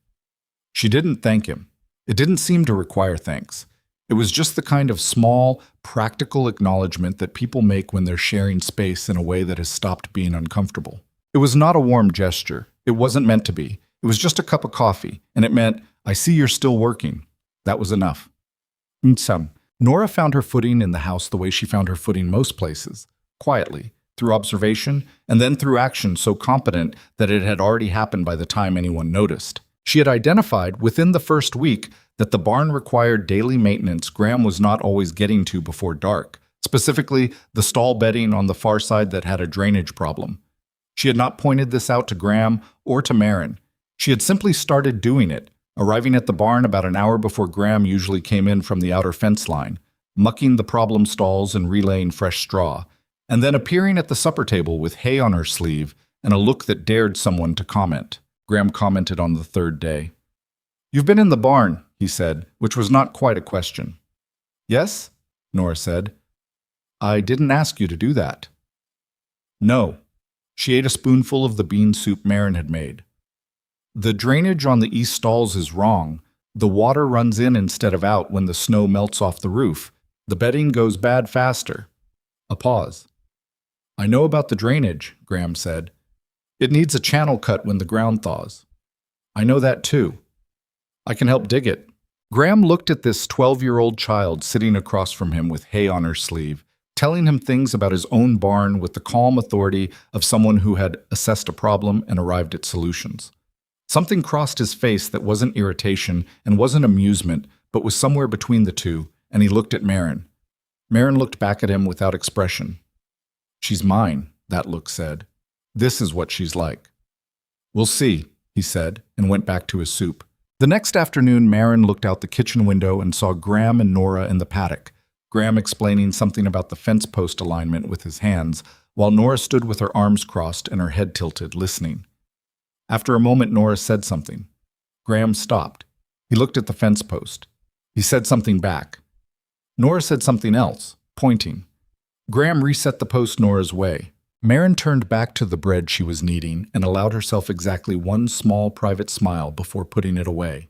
She didn't thank him. It didn't seem to require thanks. It was just the kind of small, practical acknowledgement that people make when they're sharing space in a way that has stopped being uncomfortable. It was not a warm gesture. It wasn't meant to be. It was just a cup of coffee, and it meant, "I see you're still working." That was enough. Nora found her footing in the house the way she found her footing most places, quietly, through observation, and then through action so competent that it had already happened by the time anyone noticed. She had identified, within the first week, that the barn required daily maintenance Graham was not always getting to before dark, specifically the stall bedding on the far side that had a drainage problem. She had not pointed this out to Graham or to Marin. She had simply started doing it, arriving at the barn about an hour before Graham usually came in from the outer fence line, mucking the problem stalls and relaying fresh straw, and then appearing at the supper table with hay on her sleeve and a look that dared someone to comment. Graham commented on the third day. "You've been in the barn," he said, which was not quite a question. "Yes?" Nora said. "I didn't ask you to do that." "No." She ate a spoonful of the bean soup Marin had made. "The drainage on the east stalls is wrong. The water runs in instead of out when the snow melts off the roof. The bedding goes bad faster." A pause. "I know about the drainage," Graham said. "It needs a channel cut when the ground thaws." "I know that too. I can help dig it." Graham looked at this 12-year-old child sitting across from him with hay on her sleeve, telling him things about his own barn with the calm authority of someone who had assessed a problem and arrived at solutions. Something crossed his face that wasn't irritation and wasn't amusement, but was somewhere between the two, and he looked at Marin. Marin looked back at him without expression. "She's mine," that look said. "This is what she's like." "We'll see," he said, and went back to his soup. The next afternoon, Marin looked out the kitchen window and saw Graham and Nora in the paddock, Graham explaining something about the fence post alignment with his hands, while Nora stood with her arms crossed and her head tilted, listening. After a moment, Nora said something. Graham stopped. He looked at the fence post. He said something back. Nora said something else, pointing. Graham reset the post Nora's way. Marin turned back to the bread she was kneading and allowed herself exactly one small private smile before putting it away.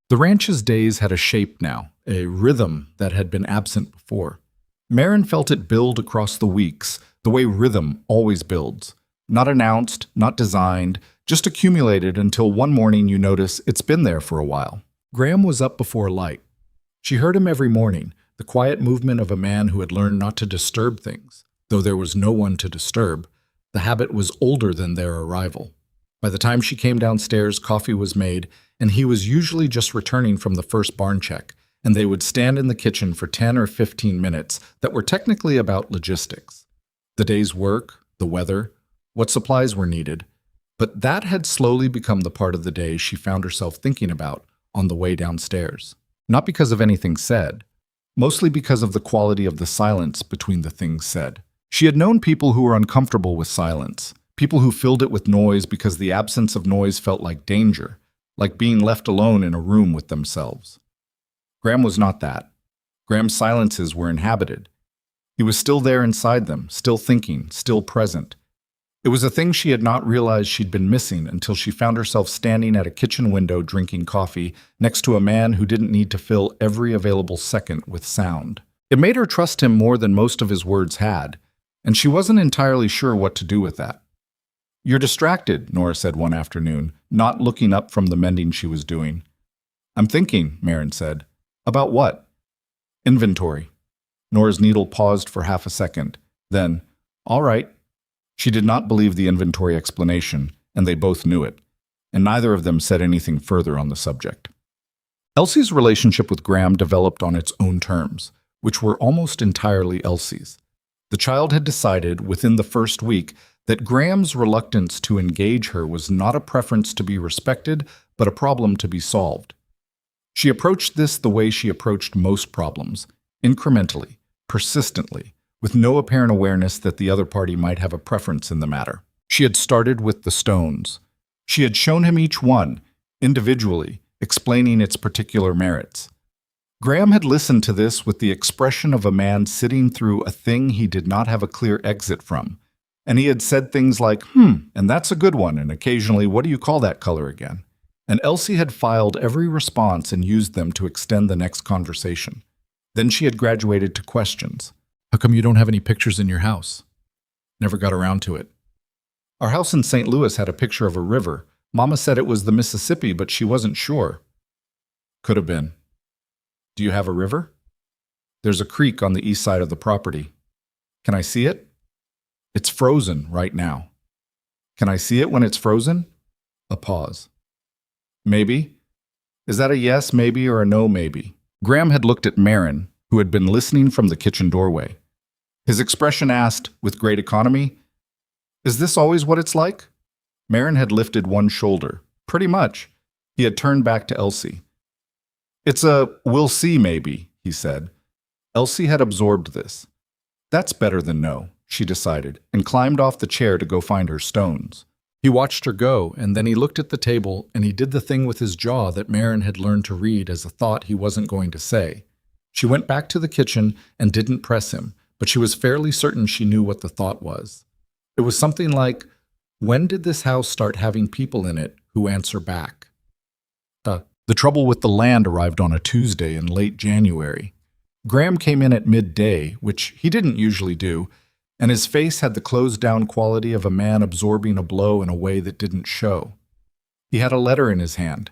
The ranch's days had a shape now, a rhythm that had been absent before. Marin felt it build across the weeks, the way rhythm always builds. Not announced, not designed, just accumulated until one morning you notice it's been there for a while. Graham was up before light. She heard him every morning, the quiet movement of a man who had learned not to disturb things. Though there was no one to disturb, the habit was older than their arrival. By the time she came downstairs, coffee was made, and he was usually just returning from the first barn check, and they would stand in the kitchen for 10 or 15 minutes that were technically about logistics. The day's work, the weather, what supplies were needed. But that had slowly become the part of the day she found herself thinking about on the way downstairs. Not because of anything said, mostly because of the quality of the silence between the things said. She had known people who were uncomfortable with silence, people who filled it with noise because the absence of noise felt like danger, like being left alone in a room with themselves. Graham was not that. Graham's silences were inhabited. He was still there inside them, still thinking, still present. It was a thing she had not realized she'd been missing until she found herself standing at a kitchen window drinking coffee next to a man who didn't need to fill every available second with sound. It made her trust him more than most of his words had, and she wasn't entirely sure what to do with that. "You're distracted," Nora said one afternoon, not looking up from the mending she was doing. "I'm thinking," Marin said. "About what?" "Inventory." Nora's needle paused for half a second. Then, "All right." She did not believe the inventory explanation, and they both knew it, and neither of them said anything further on the subject. Elsie's relationship with Graham developed on its own terms, which were almost entirely Elsie's. The child had decided, within the first week, that Graham's reluctance to engage her was not a preference to be respected, but a problem to be solved. She approached this the way she approached most problems, incrementally, persistently, with no apparent awareness that the other party might have a preference in the matter. She had started with the stones. She had shown him each one, individually, explaining its particular merits. Graham had listened to this with the expression of a man sitting through a thing he did not have a clear exit from, and he had said things like, and that's a good one, and occasionally, what do you call that color again? And Elsie had filed every response and used them to extend the next conversation. Then she had graduated to questions. "How come you don't have any pictures in your house?" "Never got around to it." "Our house in St. Louis had a picture of a river. Mama said it was the Mississippi, but she wasn't sure." "Could have been." "Do you have a river?" "There's a creek on the east side of the property." "Can I see it?" "It's frozen right now." "Can I see it when it's frozen?" A pause. "Maybe." "Is that a yes, maybe, or a no, maybe?" Graham had looked at Marin, who had been listening from the kitchen doorway. His expression asked, with great economy, "Is this always what it's like?" Marin had lifted one shoulder. "Pretty much." He had turned back to Elsie. "It's a we'll see, maybe," he said. Elsie had absorbed this. "That's better than no," she decided, and climbed off the chair to go find her stones. He watched her go, and then he looked at the table, and he did the thing with his jaw that Marin had learned to read as a thought he wasn't going to say. She went back to the kitchen and didn't press him, but she was fairly certain she knew what the thought was. It was something like, when did this house start having people in it who answer back? The trouble with the land arrived on a Tuesday in late January. Graham came in at midday, which he didn't usually do, and his face had the closed-down quality of a man absorbing a blow in a way that didn't show. He had a letter in his hand.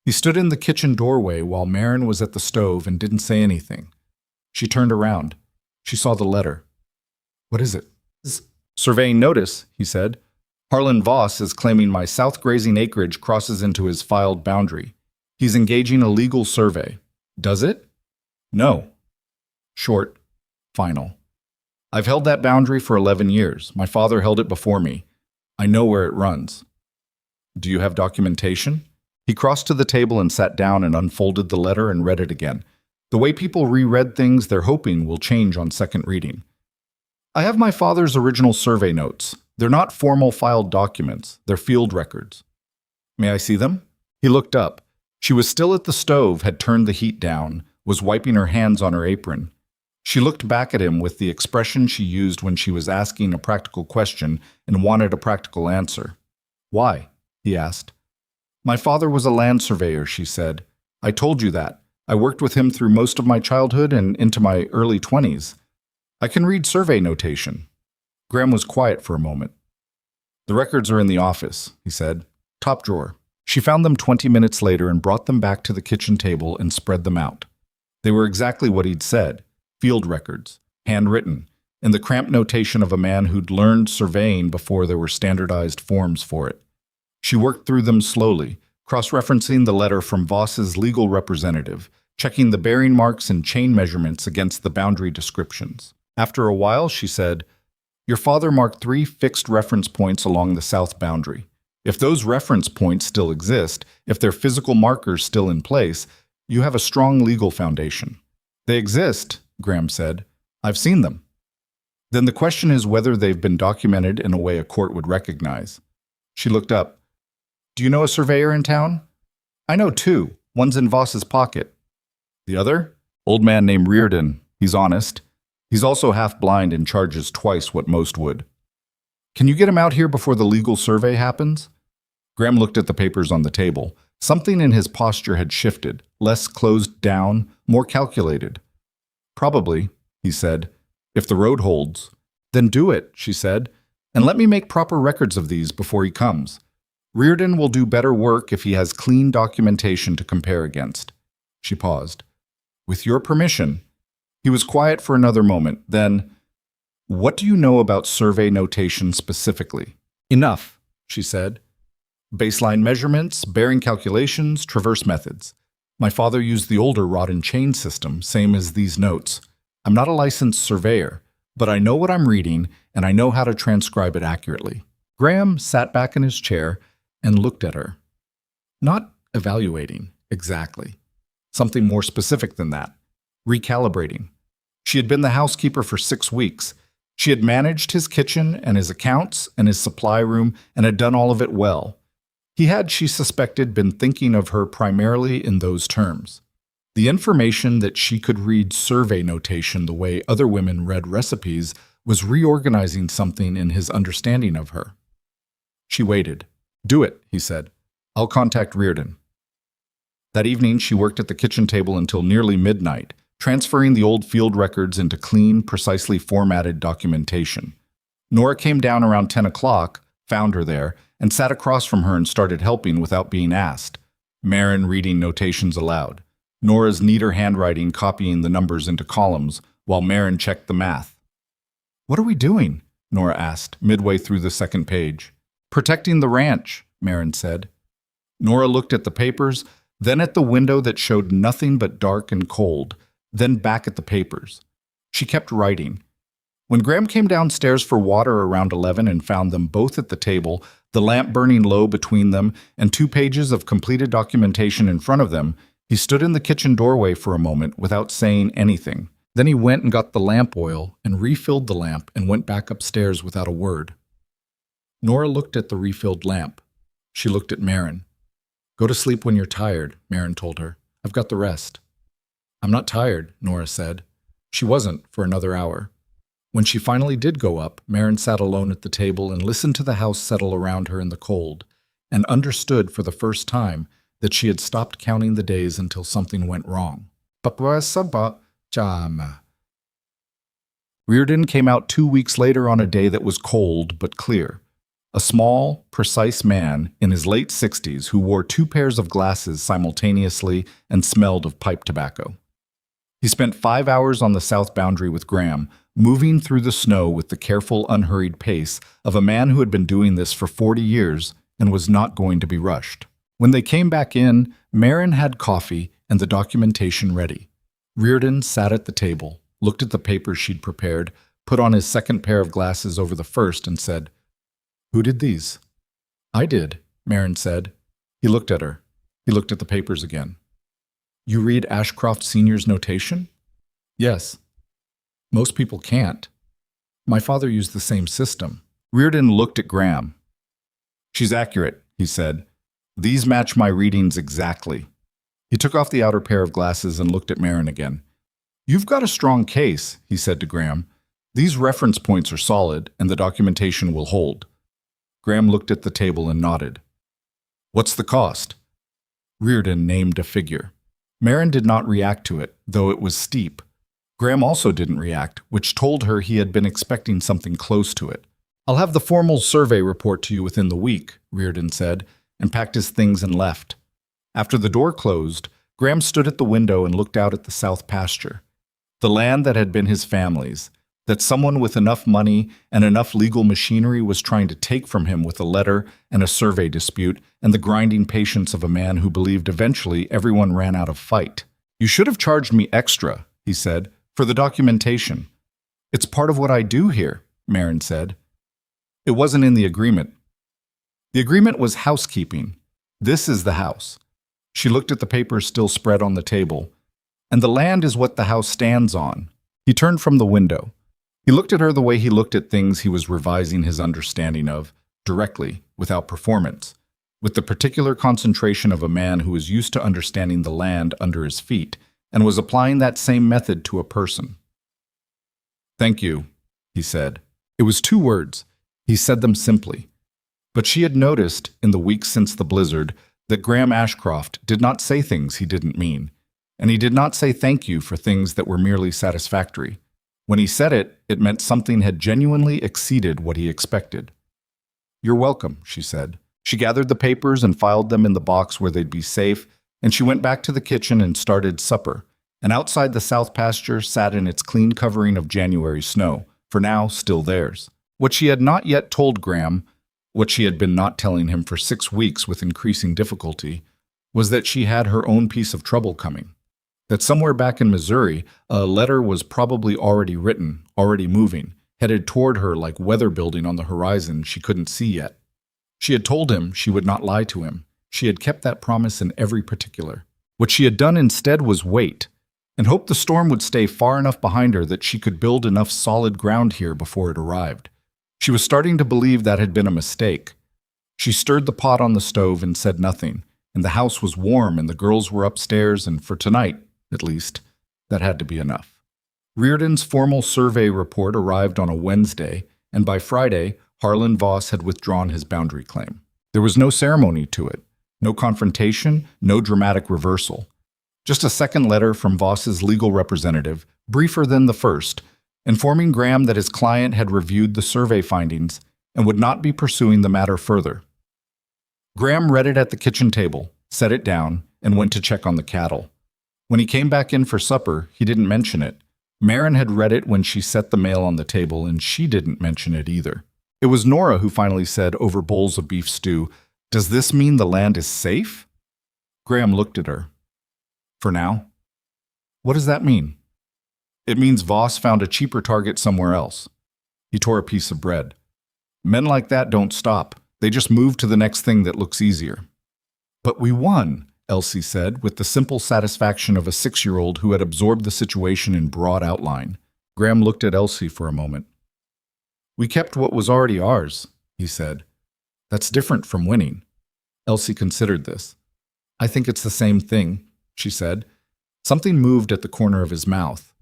He stood in the kitchen doorway while Marin was at the stove and didn't say anything. She turned around. She saw the letter. "What is it?" "Surveying notice," he said. "Harlan Voss is claiming my south grazing acreage crosses into his filed boundary. He's engaging a legal survey. Does it?" "No." Short. Final. "I've held that boundary for 11 years. My father held it before me. I know where it runs." "Do you have documentation?" He crossed to the table and sat down and unfolded the letter and read it again. The way people reread things they're hoping will change on second reading. "I have my father's original survey notes. They're not formal filed documents. They're field records." "May I see them?" He looked up. She was still at the stove, had turned the heat down, was wiping her hands on her apron. She looked back at him with the expression she used when she was asking a practical question and wanted a practical answer. "Why?" he asked. "My father was a land surveyor," she said. "I told you that. I worked with him through most of my childhood and into my early 20s. I can read survey notation." Graham was quiet for a moment. "The records are in the office," he said. "Top drawer." She found them 20 minutes later and brought them back to the kitchen table and spread them out. They were exactly what he'd said. Field records, handwritten, in the cramped notation of a man who'd learned surveying before there were standardized forms for it. She worked through them slowly, cross-referencing the letter from Voss's legal representative, checking the bearing marks and chain measurements against the boundary descriptions. After a while, she said, "Your father marked 3 fixed reference points along the south boundary. If those reference points still exist, if their physical markers still in place, you have a strong legal foundation." "They exist," Graham said. "I've seen them." "Then the question is whether they've been documented in a way a court would recognize." She looked up. "Do you know a surveyor in town?" "I know 2. One's in Voss's pocket." "The other?" "Old man named Reardon. He's honest. He's also half blind and charges twice what most would." Can you get him out here before the legal survey happens? Graham looked at the papers on the table. Something in his posture had shifted, less closed down, more calculated. Probably, he said, if the road holds. Then do it, she said, and let me make proper records of these before he comes. Reardon will do better work if he has clean documentation to compare against. She paused. With your permission. He was quiet for another moment, then, what do you know about survey notation specifically? Enough, she said. Baseline measurements, bearing calculations, traverse methods. My father used the older rod and chain system, same as these notes. I'm not a licensed surveyor, but I know what I'm reading, and I know how to transcribe it accurately. Graham sat back in his chair and looked at her. Not evaluating, exactly. Something more specific than that. Recalibrating. She had been the housekeeper for 6 weeks. She had managed his kitchen and his accounts and his supply room and had done all of it well. He had, she suspected, been thinking of her primarily in those terms. The information that she could read survey notation the way other women read recipes was reorganizing something in his understanding of her. She waited. Do it, he said. I'll contact Reardon. That evening, she worked at the kitchen table until nearly midnight, transferring the old field records into clean, precisely formatted documentation. Nora came down around 10 o'clock, found her there, and sat across from her and started helping without being asked. Marin reading notations aloud. Nora's neater handwriting copying the numbers into columns, while Marin checked the math. What are we doing? Nora asked, midway through the second page. Protecting the ranch, Marin said. Nora looked at the papers, then at the window that showed nothing but dark and cold, then back at the papers. She kept writing. When Graham came downstairs for water around 11 and found them both at the table, the lamp burning low between them and 2 pages of completed documentation in front of them, he stood in the kitchen doorway for a moment without saying anything. Then he went and got the lamp oil and refilled the lamp and went back upstairs without a word. Nora looked at the refilled lamp. She looked at Marin. Go to sleep when you're tired, Marin told her. I've got the rest. I'm not tired, Nora said. She wasn't for another hour. When she finally did go up, Marin sat alone at the table and listened to the house settle around her in the cold, and understood for the first time that she had stopped counting the days until something went wrong. Reardon came out 2 weeks later on a day that was cold but clear. A small, precise man in his late 60s who wore 2 pairs of glasses simultaneously and smelled of pipe tobacco. He spent 5 hours on the south boundary with Graham, moving through the snow with the careful, unhurried pace of a man who had been doing this for 40 years and was not going to be rushed. When they came back in, Marin had coffee and the documentation ready. Reardon sat at the table, looked at the papers she'd prepared, put on his second pair of glasses over the first, and said, Who did these? I did, Marin said. He looked at her. He looked at the papers again. You read Ashcroft Sr.'s notation? Yes. Most people can't. My father used the same system. Reardon looked at Graham. She's accurate, he said. These match my readings exactly. He took off the outer pair of glasses and looked at Marin again. You've got a strong case, he said to Graham. These reference points are solid, and the documentation will hold. Graham looked at the table and nodded. What's the cost? Reardon named a figure. Marin did not react to it, though it was steep. Graham also didn't react, which told her he had been expecting something close to it. I'll have the formal survey report to you within the week, Reardon said, and packed his things and left. After the door closed, Graham stood at the window and looked out at the south pasture. The land that had been his family's, that someone with enough money and enough legal machinery was trying to take from him with a letter and a survey dispute and the grinding patience of a man who believed eventually everyone ran out of fight. You should have charged me extra, he said, for the documentation. It's part of what I do here, Marin said. It wasn't in the agreement. The agreement was housekeeping. This is the house. She looked at the papers still spread on the table. And the land is what the house stands on. He turned from the window. He looked at her the way he looked at things he was revising his understanding of, directly, without performance, with the particular concentration of a man who was used to understanding the land under his feet and was applying that same method to a person. Thank you, he said. It was 2 words. He said them simply. But she had noticed, in the weeks since the blizzard, that Graham Ashcroft did not say things he didn't mean, and he did not say thank you for things that were merely satisfactory. When he said it, it meant something had genuinely exceeded what he expected. "You're welcome," she said. She gathered the papers and filed them in the box where they'd be safe, and she went back to the kitchen and started supper. And outside the south pasture sat in its clean covering of January snow, for now still theirs. What she had not yet told Graham, what she had been not telling him for 6 weeks with increasing difficulty, was that she had her own piece of trouble coming. That somewhere back in Missouri, a letter was probably already written, already moving, headed toward her like weather building on the horizon she couldn't see yet. She had told him she would not lie to him. She had kept that promise in every particular. What she had done instead was wait, and hope the storm would stay far enough behind her that she could build enough solid ground here before it arrived. She was starting to believe that had been a mistake. She stirred the pot on the stove and said nothing, and the house was warm and the girls were upstairs, and for tonight, at least, that had to be enough. Reardon's formal survey report arrived on a Wednesday, and by Friday, Harlan Voss had withdrawn his boundary claim. There was no ceremony to it, no confrontation, no dramatic reversal. Just a second letter from Voss's legal representative, briefer than the first, informing Graham that his client had reviewed the survey findings and would not be pursuing the matter further. Graham read it at the kitchen table, set it down, and went to check on the cattle. When he came back in for supper, he didn't mention it. Maren had read it when she set the mail on the table, and she didn't mention it either. It was Nora who finally said over bowls of beef stew, "Does this mean the land is safe?" Graham looked at her. "For now." "What does that mean?" "It means Voss found a cheaper target somewhere else." He tore a piece of bread. "Men like that don't stop. They just move to the next thing that looks easier." "But we won," Elsie said, with the simple satisfaction of a 6-year-old who had absorbed the situation in broad outline. Graham looked at Elsie for a moment. "We kept what was already ours," he said. "That's different from winning." Elsie considered this. "I think it's the same thing," she said. Something moved at the corner of his mouth.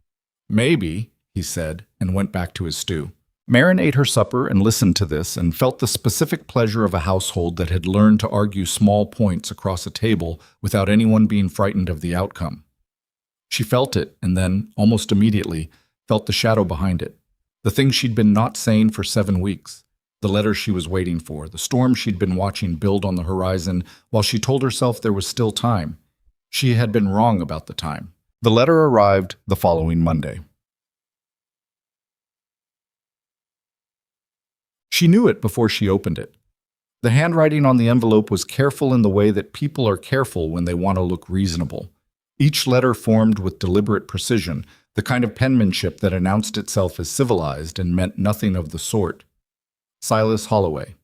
"Maybe," he said, and went back to his stew. Maren ate her supper and listened to this and felt the specific pleasure of a household that had learned to argue small points across a table without anyone being frightened of the outcome. She felt it, and then, almost immediately, felt the shadow behind it. The thing she'd been not saying for 7 weeks, the letter she was waiting for, the storm she'd been watching build on the horizon while she told herself there was still time. She had been wrong about the time. The letter arrived the following Monday. She knew it before she opened it. The handwriting on the envelope was careful in the way that people are careful when they want to look reasonable. Each letter formed with deliberate precision, the kind of penmanship that announced itself as civilized and meant nothing of the sort. Silas Holloway,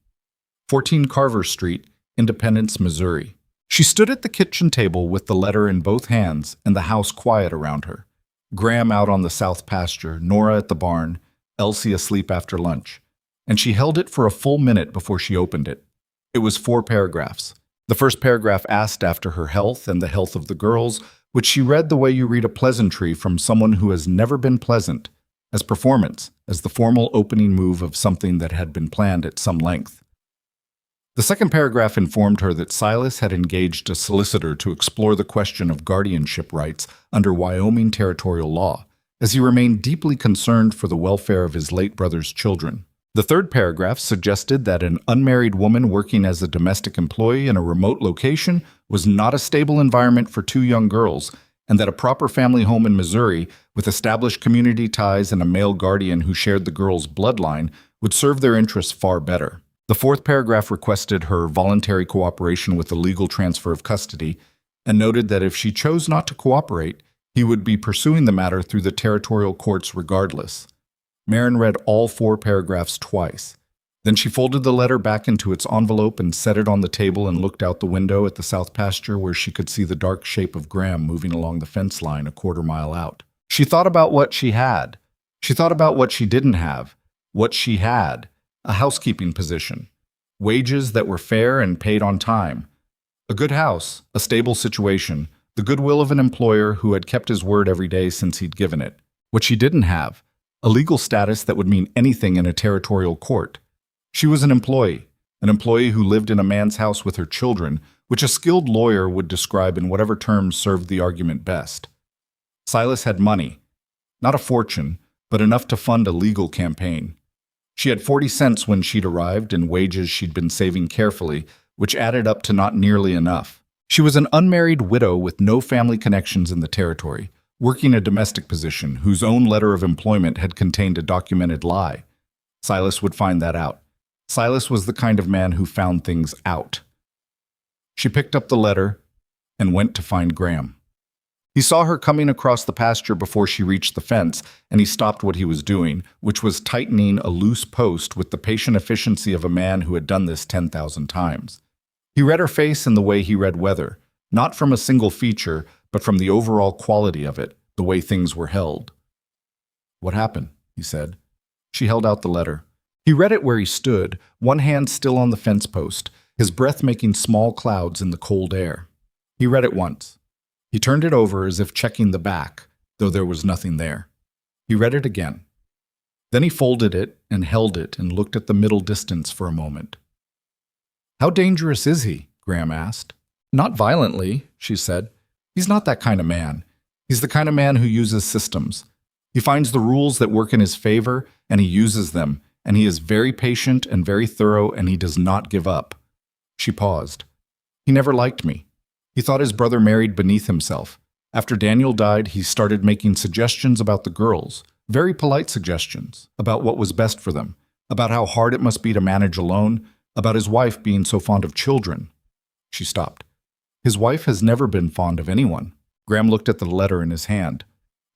14 Carver Street, Independence, Missouri. She stood at the kitchen table with the letter in both hands and the house quiet around her. Graham out on the south pasture, Nora at the barn, Elsie asleep after lunch. And she held it for a full minute before she opened it. It was 4 paragraphs. The first paragraph asked after her health and the health of the girls, which she read the way you read a pleasantry from someone who has never been pleasant, as performance, as the formal opening move of something that had been planned at some length. The second paragraph informed her that Silas had engaged a solicitor to explore the question of guardianship rights under Wyoming territorial law, as he remained deeply concerned for the welfare of his late brother's children. The third paragraph suggested that an unmarried woman working as a domestic employee in a remote location was not a stable environment for 2 young girls, and that a proper family home in Missouri, with established community ties and a male guardian who shared the girls' bloodline, would serve their interests far better. The fourth paragraph requested her voluntary cooperation with the legal transfer of custody, and noted that if she chose not to cooperate, he would be pursuing the matter through the territorial courts regardless. Maren read all 4 paragraphs twice. Then she folded the letter back into its envelope and set it on the table and looked out the window at the south pasture where she could see the dark shape of Graham moving along the fence line a quarter-mile out. She thought about what she had. She thought about what she didn't have. What she had. A housekeeping position. Wages that were fair and paid on time. A good house. A stable situation. The goodwill of an employer who had kept his word every day since he'd given it. What she didn't have. A legal status that would mean anything in a territorial court. She was an employee who lived in a man's house with her children, which a skilled lawyer would describe in whatever terms served the argument best. Silas had money, not a fortune, but enough to fund a legal campaign. She had 40 cents when she'd arrived and wages she'd been saving carefully, which added up to not nearly enough. She was an unmarried widow with no family connections in the territory, working a domestic position whose own letter of employment had contained a documented lie. Silas would find that out. Silas was the kind of man who found things out. She picked up the letter and went to find Graham. He saw her coming across the pasture before she reached the fence, and he stopped what he was doing, which was tightening a loose post with the patient efficiency of a man who had done this 10,000 times. He read her face in the way he read weather, not from a single feature, but from the overall quality of it, the way things were held. "What happened?" he said. She held out the letter. He read it where he stood, one hand still on the fence post, his breath making small clouds in the cold air. He read it once. He turned it over as if checking the back, though there was nothing there. He read it again. Then he folded it and held it and looked at the middle distance for a moment. "How dangerous is he?" Graham asked. "Not violently," she said. "He's not that kind of man. He's the kind of man who uses systems. He finds the rules that work in his favor, and he uses them, and he is very patient and very thorough, and he does not give up." She paused. "He never liked me. He thought his brother married beneath himself. After Daniel died, he started making suggestions about the girls, very polite suggestions, about what was best for them, about how hard it must be to manage alone, about his wife being so fond of children." She stopped. "His wife has never been fond of anyone." Graham looked at the letter in his hand.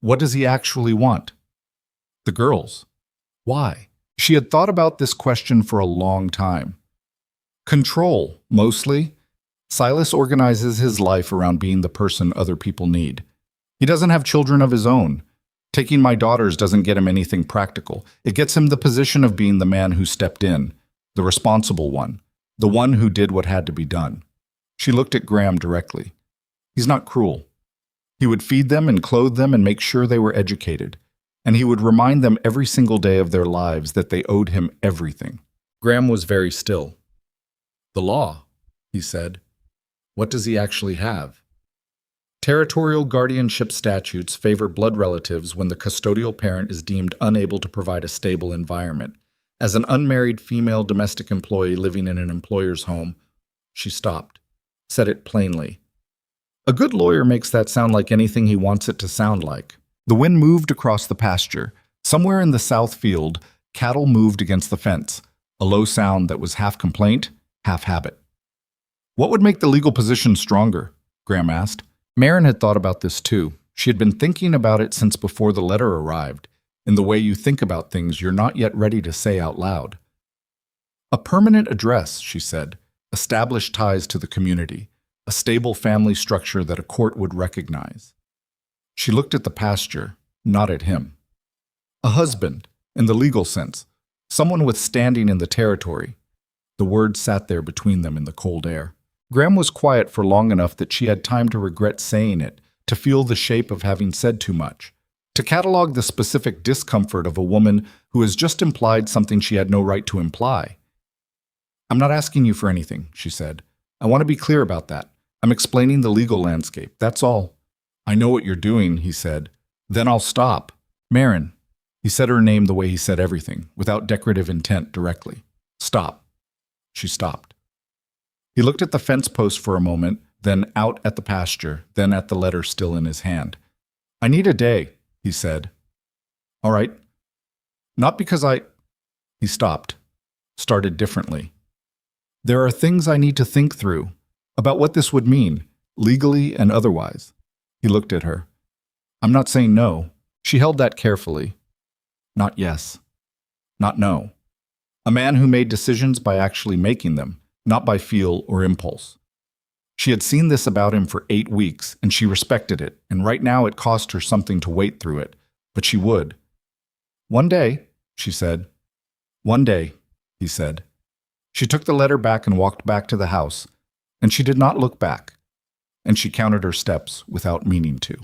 "What does he actually want?" "The girls." "Why?" She had thought about this question for a long time. "Control, mostly. Silas organizes his life around being the person other people need. He doesn't have children of his own. Taking my daughters doesn't get him anything practical. It gets him the position of being the man who stepped in, the responsible one, the one who did what had to be done." She looked at Graham directly. "He's not cruel. He would feed them and clothe them and make sure they were educated. And he would remind them every single day of their lives that they owed him everything." Graham was very still. "The law," he said. "What does he actually have?" Territorial guardianship statutes favor blood relatives when the custodial parent is deemed unable to provide a stable environment. As an unmarried female domestic employee living in an employer's home, she stopped, said it plainly. A good lawyer makes that sound like anything he wants it to sound like. The wind moved across the pasture. Somewhere in the south field, cattle moved against the fence, a low sound that was half complaint, half habit. "What would make the legal position stronger?" Graham asked. Marin had thought about this too. She had been thinking about it since before the letter arrived, in the way you think about things you're not yet ready to say out loud. "A permanent address," she said, "established ties to the community, a stable family structure that a court would recognize." She looked at the pasture, not at him. "A husband, in the legal sense, someone with standing in the territory." The words sat there between them in the cold air. Graham was quiet for long enough that she had time to regret saying it, to feel the shape of having said too much, to catalog the specific discomfort of a woman who has just implied something she had no right to imply. "I'm not asking you for anything," she said. "I want to be clear about that. I'm explaining the legal landscape, that's all." "I know what you're doing," he said. "Then I'll stop." "Marin." He said her name the way he said everything, without decorative intent directly. "Stop." She stopped. He looked at the fence post for a moment, then out at the pasture, then at the letter still in his hand. "I need a day," he said. "All right. Not because I—" He stopped, started differently. "There are things I need to think through, about what this would mean, legally and otherwise." He looked at her. "I'm not saying no." She held that carefully. Not yes. Not no. A man who made decisions by actually making them, not by feel or impulse. She had seen this about him for 8 weeks, and she respected it, and right now it cost her something to wait through it, but she would. "One day," she said. "One day," he said. She took the letter back and walked back to the house, and she did not look back, and she counted her steps without meaning to.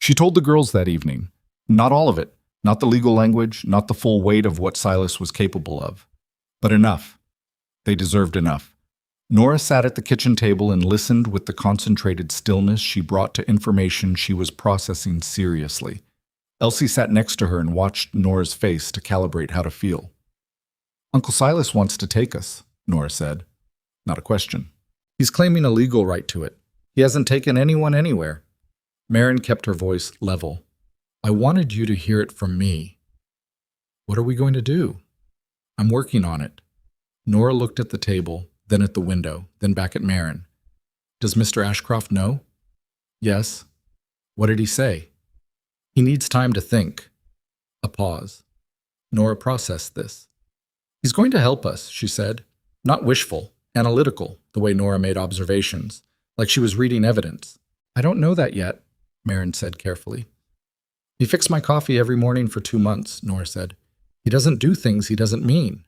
She told the girls that evening, not all of it, not the legal language, not the full weight of what Silas was capable of. But enough. They deserved enough. Nora sat at the kitchen table and listened with the concentrated stillness she brought to information she was processing seriously. Elsie sat next to her and watched Nora's face to calibrate how to feel. "Uncle Silas wants to take us," Nora said. Not a question. "He's claiming a legal right to it. He hasn't taken anyone anywhere." Marin kept her voice level. "I wanted you to hear it from me." "What are we going to do?" "I'm working on it." Nora looked at the table, then at the window, then back at Marin. "Does Mr. Ashcroft know?" "Yes." "What did he say?" "He needs time to think." A pause. Nora processed this. "He's going to help us," she said. Not wishful, analytical, the way Nora made observations, like she was reading evidence. "I don't know that yet," Marin said carefully. "He fixed my coffee every morning for 2 months," Nora said. "He doesn't do things he doesn't mean."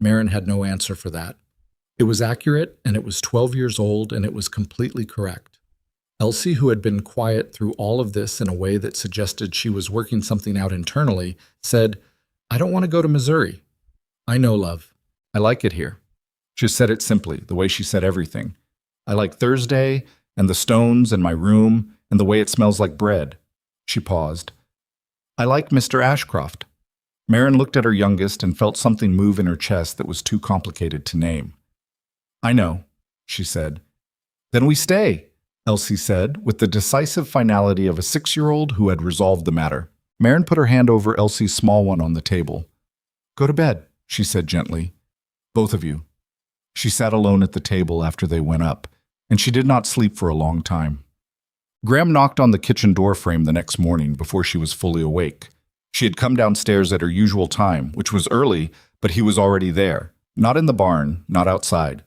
Marin had no answer for that. It was accurate, and it was 12 years old, and it was completely correct. Elsie, who had been quiet through all of this in a way that suggested she was working something out internally, said, "I don't want to go to Missouri." "I know, love. I like it here." She said it simply, the way she said everything. "I like Thursday, and the stones, and my room, and the way it smells like bread." She paused. "I like Mr. Ashcroft." Marin looked at her youngest and felt something move in her chest that was too complicated to name. "I know," she said. "Then we stay," Elsie said, with the decisive finality of a 6-year-old who had resolved the matter. Marin put her hand over Elsie's small one on the table. "Go to bed," she said gently. "Both of you." She sat alone at the table after they went up, and she did not sleep for a long time. Graham knocked on the kitchen door frame the next morning before she was fully awake. She had come downstairs at her usual time, which was early, but he was already there, not in the barn, not outside.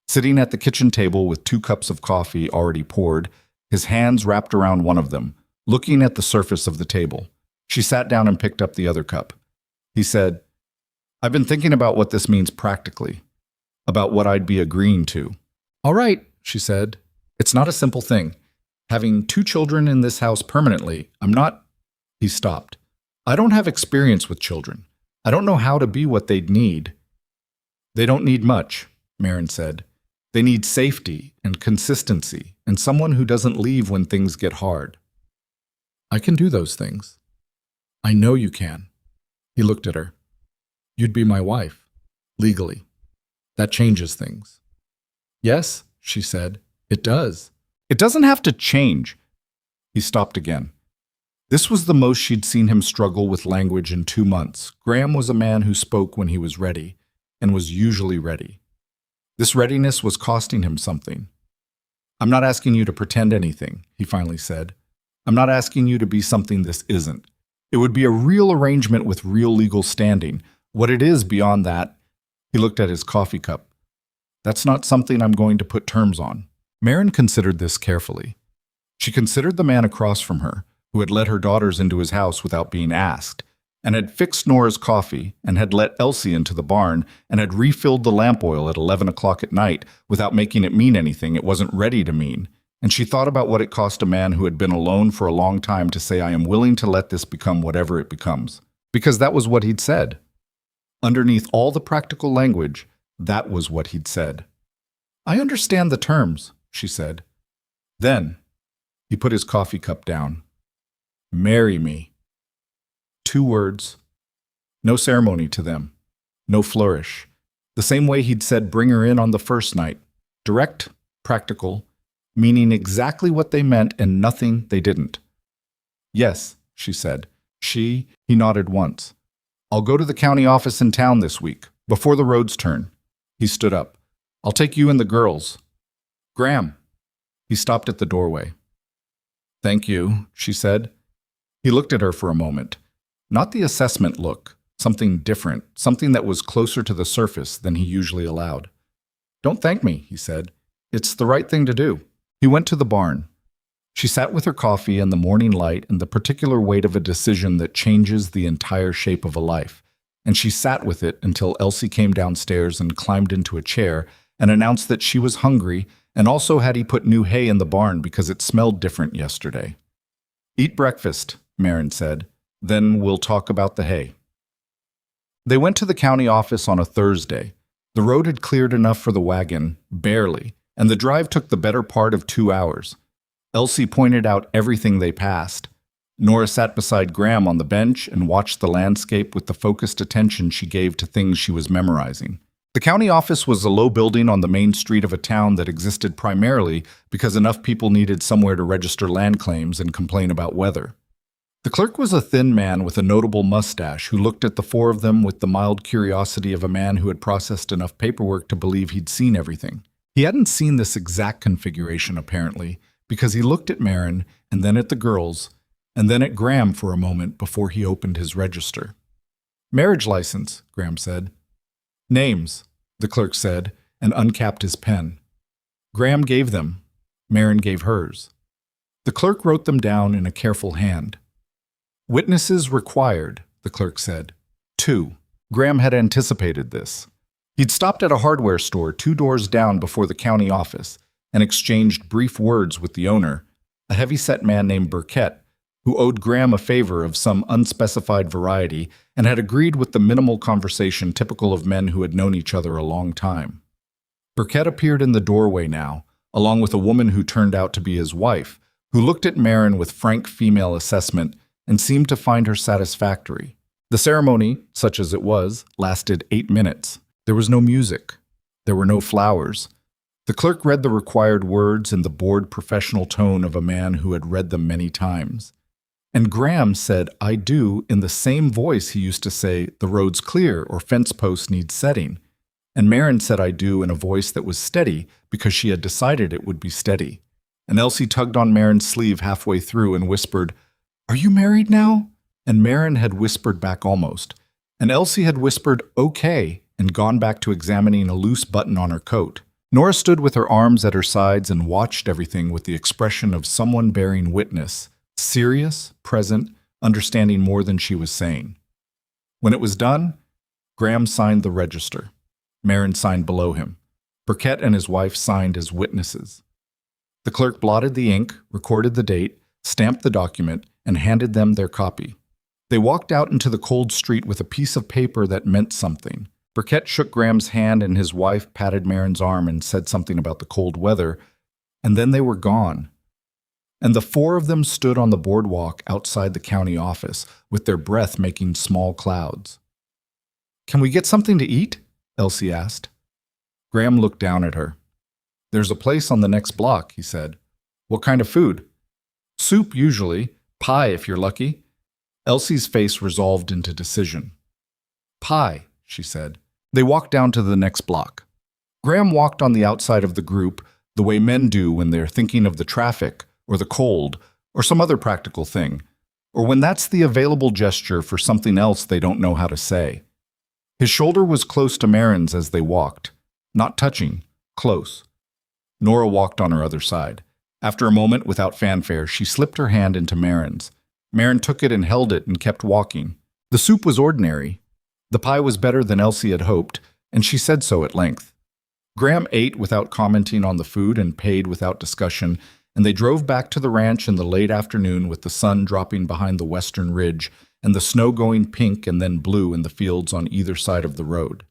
Sitting at the kitchen table with 2 cups of coffee already poured, his hands wrapped around one of them, looking at the surface of the table. She sat down and picked up the other cup. He said, "I've been thinking about what this means practically, about what I'd be agreeing to." "All right," she said. "It's not a simple thing. Having 2 children in this house permanently, I'm not—" He stopped. "I don't have experience with children. I don't know how to be what they'd need." "They don't need much," Marin said. "They need safety and consistency and someone who doesn't leave when things get hard." "I can do those things." "I know you can." He looked at her. "You'd be my wife, legally. That changes things." "Yes," she said, "it does." "It doesn't have to change." He stopped again. This was the most she'd seen him struggle with language in 2 months. Graham was a man who spoke when he was ready, and was usually ready. This readiness was costing him something. "I'm not asking you to pretend anything," he finally said. "I'm not asking you to be something this isn't. It would be a real arrangement with real legal standing. What it is beyond that—" He looked at his coffee cup. "That's not something I'm going to put terms on." Marin considered this carefully. She considered the man across from her, who had let her daughters into his house without being asked, and had fixed Nora's coffee, and had let Elsie into the barn, and had refilled the lamp oil at 11 o'clock at night without making it mean anything it wasn't ready to mean. And she thought about what it cost a man who had been alone for a long time to say, "I am willing to let this become whatever it becomes." Because that was what he'd said. Underneath all the practical language, that was what he'd said. "I understand the terms," she said. Then, he put his coffee cup down. "Marry me." 2 words. No ceremony to them. No flourish. The same way he'd said bring her in on the first night. Direct, practical, meaning exactly what they meant and nothing they didn't. "Yes," she said. He nodded once. "I'll go to the county office in town this week, before the roads turn." He stood up. "I'll take you and the girls." "Graham." He stopped at the doorway. "Thank you," she said. He looked at her for a moment. Not the assessment look, something different, something that was closer to the surface than he usually allowed. "Don't thank me," he said. "It's the right thing to do." He went to the barn. She sat with her coffee and the morning light and the particular weight of a decision that changes the entire shape of a life, and she sat with it until Elsie came downstairs and climbed into a chair and announced that she was hungry, and also had he put new hay in the barn because it smelled different yesterday. "Eat breakfast," Marin said. "Then we'll talk about the hay." They went to the county office on a Thursday. The road had cleared enough for the wagon, barely, and the drive took the better part of 2 hours. Elsie pointed out everything they passed. Nora sat beside Graham on the bench and watched the landscape with the focused attention she gave to things she was memorizing. The county office was a low building on the main street of a town that existed primarily because enough people needed somewhere to register land claims and complain about weather. The clerk was a thin man with a notable mustache who looked at the four of them with the mild curiosity of a man who had processed enough paperwork to believe he'd seen everything. He hadn't seen this exact configuration, apparently, because he looked at Marin and then at the girls, and then at Graham for a moment before he opened his register. "Marriage license," Graham said. "Names," the clerk said, and uncapped his pen. Graham gave them. Marin gave hers. The clerk wrote them down in a careful hand. "Witnesses required," the clerk said. 2. Graham had anticipated this. He'd stopped at a hardware store 2 doors down before the county office and exchanged brief words with the owner, a heavy-set man named Burkett, who owed Graham a favor of some unspecified variety and had agreed with the minimal conversation typical of men who had known each other a long time. Burkett appeared in the doorway now, along with a woman who turned out to be his wife, who looked at Marin with frank female assessment and seemed to find her satisfactory. The ceremony, such as it was, lasted 8 minutes. There was no music. There were no flowers. The clerk read the required words in the bored professional tone of a man who had read them many times. And Graham said, "I do," in the same voice he used to say, "The road's clear," or "Fence post needs setting." And Marin said, "I do," in a voice that was steady because she had decided it would be steady. And Elsie tugged on Marin's sleeve halfway through and whispered, "Are you married now?" And Marin had whispered back almost. And Elsie had whispered, "Okay," and gone back to examining a loose button on her coat. Nora stood with her arms at her sides and watched everything with the expression of someone bearing witness, serious, present, understanding more than she was saying. When it was done, Graham signed the register. Marin signed below him. Burkett and his wife signed as witnesses. The clerk blotted the ink, recorded the date, stamped the document, and handed them their copy. They walked out into the cold street with a piece of paper that meant something. Burkett shook Graham's hand and his wife patted Marin's arm and said something about the cold weather, and then they were gone. And the four of them stood on the boardwalk outside the county office, with their breath making small clouds. "Can we get something to eat?" Elsie asked. Graham looked down at her. "There's a place on the next block," he said. "What kind of food?" "Soup, usually. Pie, if you're lucky." Elsie's face resolved into decision. "Pie," she said. They walked down to the next block. Graham walked on the outside of the group, the way men do when they're thinking of the traffic, or the cold, or some other practical thing, or when that's the available gesture for something else they don't know how to say. His shoulder was close to Marin's as they walked, not touching, close. Nora walked on her other side. After a moment, without fanfare, she slipped her hand into Marin's. Marin took it and held it and kept walking. The soup was ordinary. The pie was better than Elsie had hoped, and she said so at length. Graham ate without commenting on the food and paid without discussion, and they drove back to the ranch in the late afternoon with the sun dropping behind the western ridge and the snow going pink and then blue in the fields on either side of the road.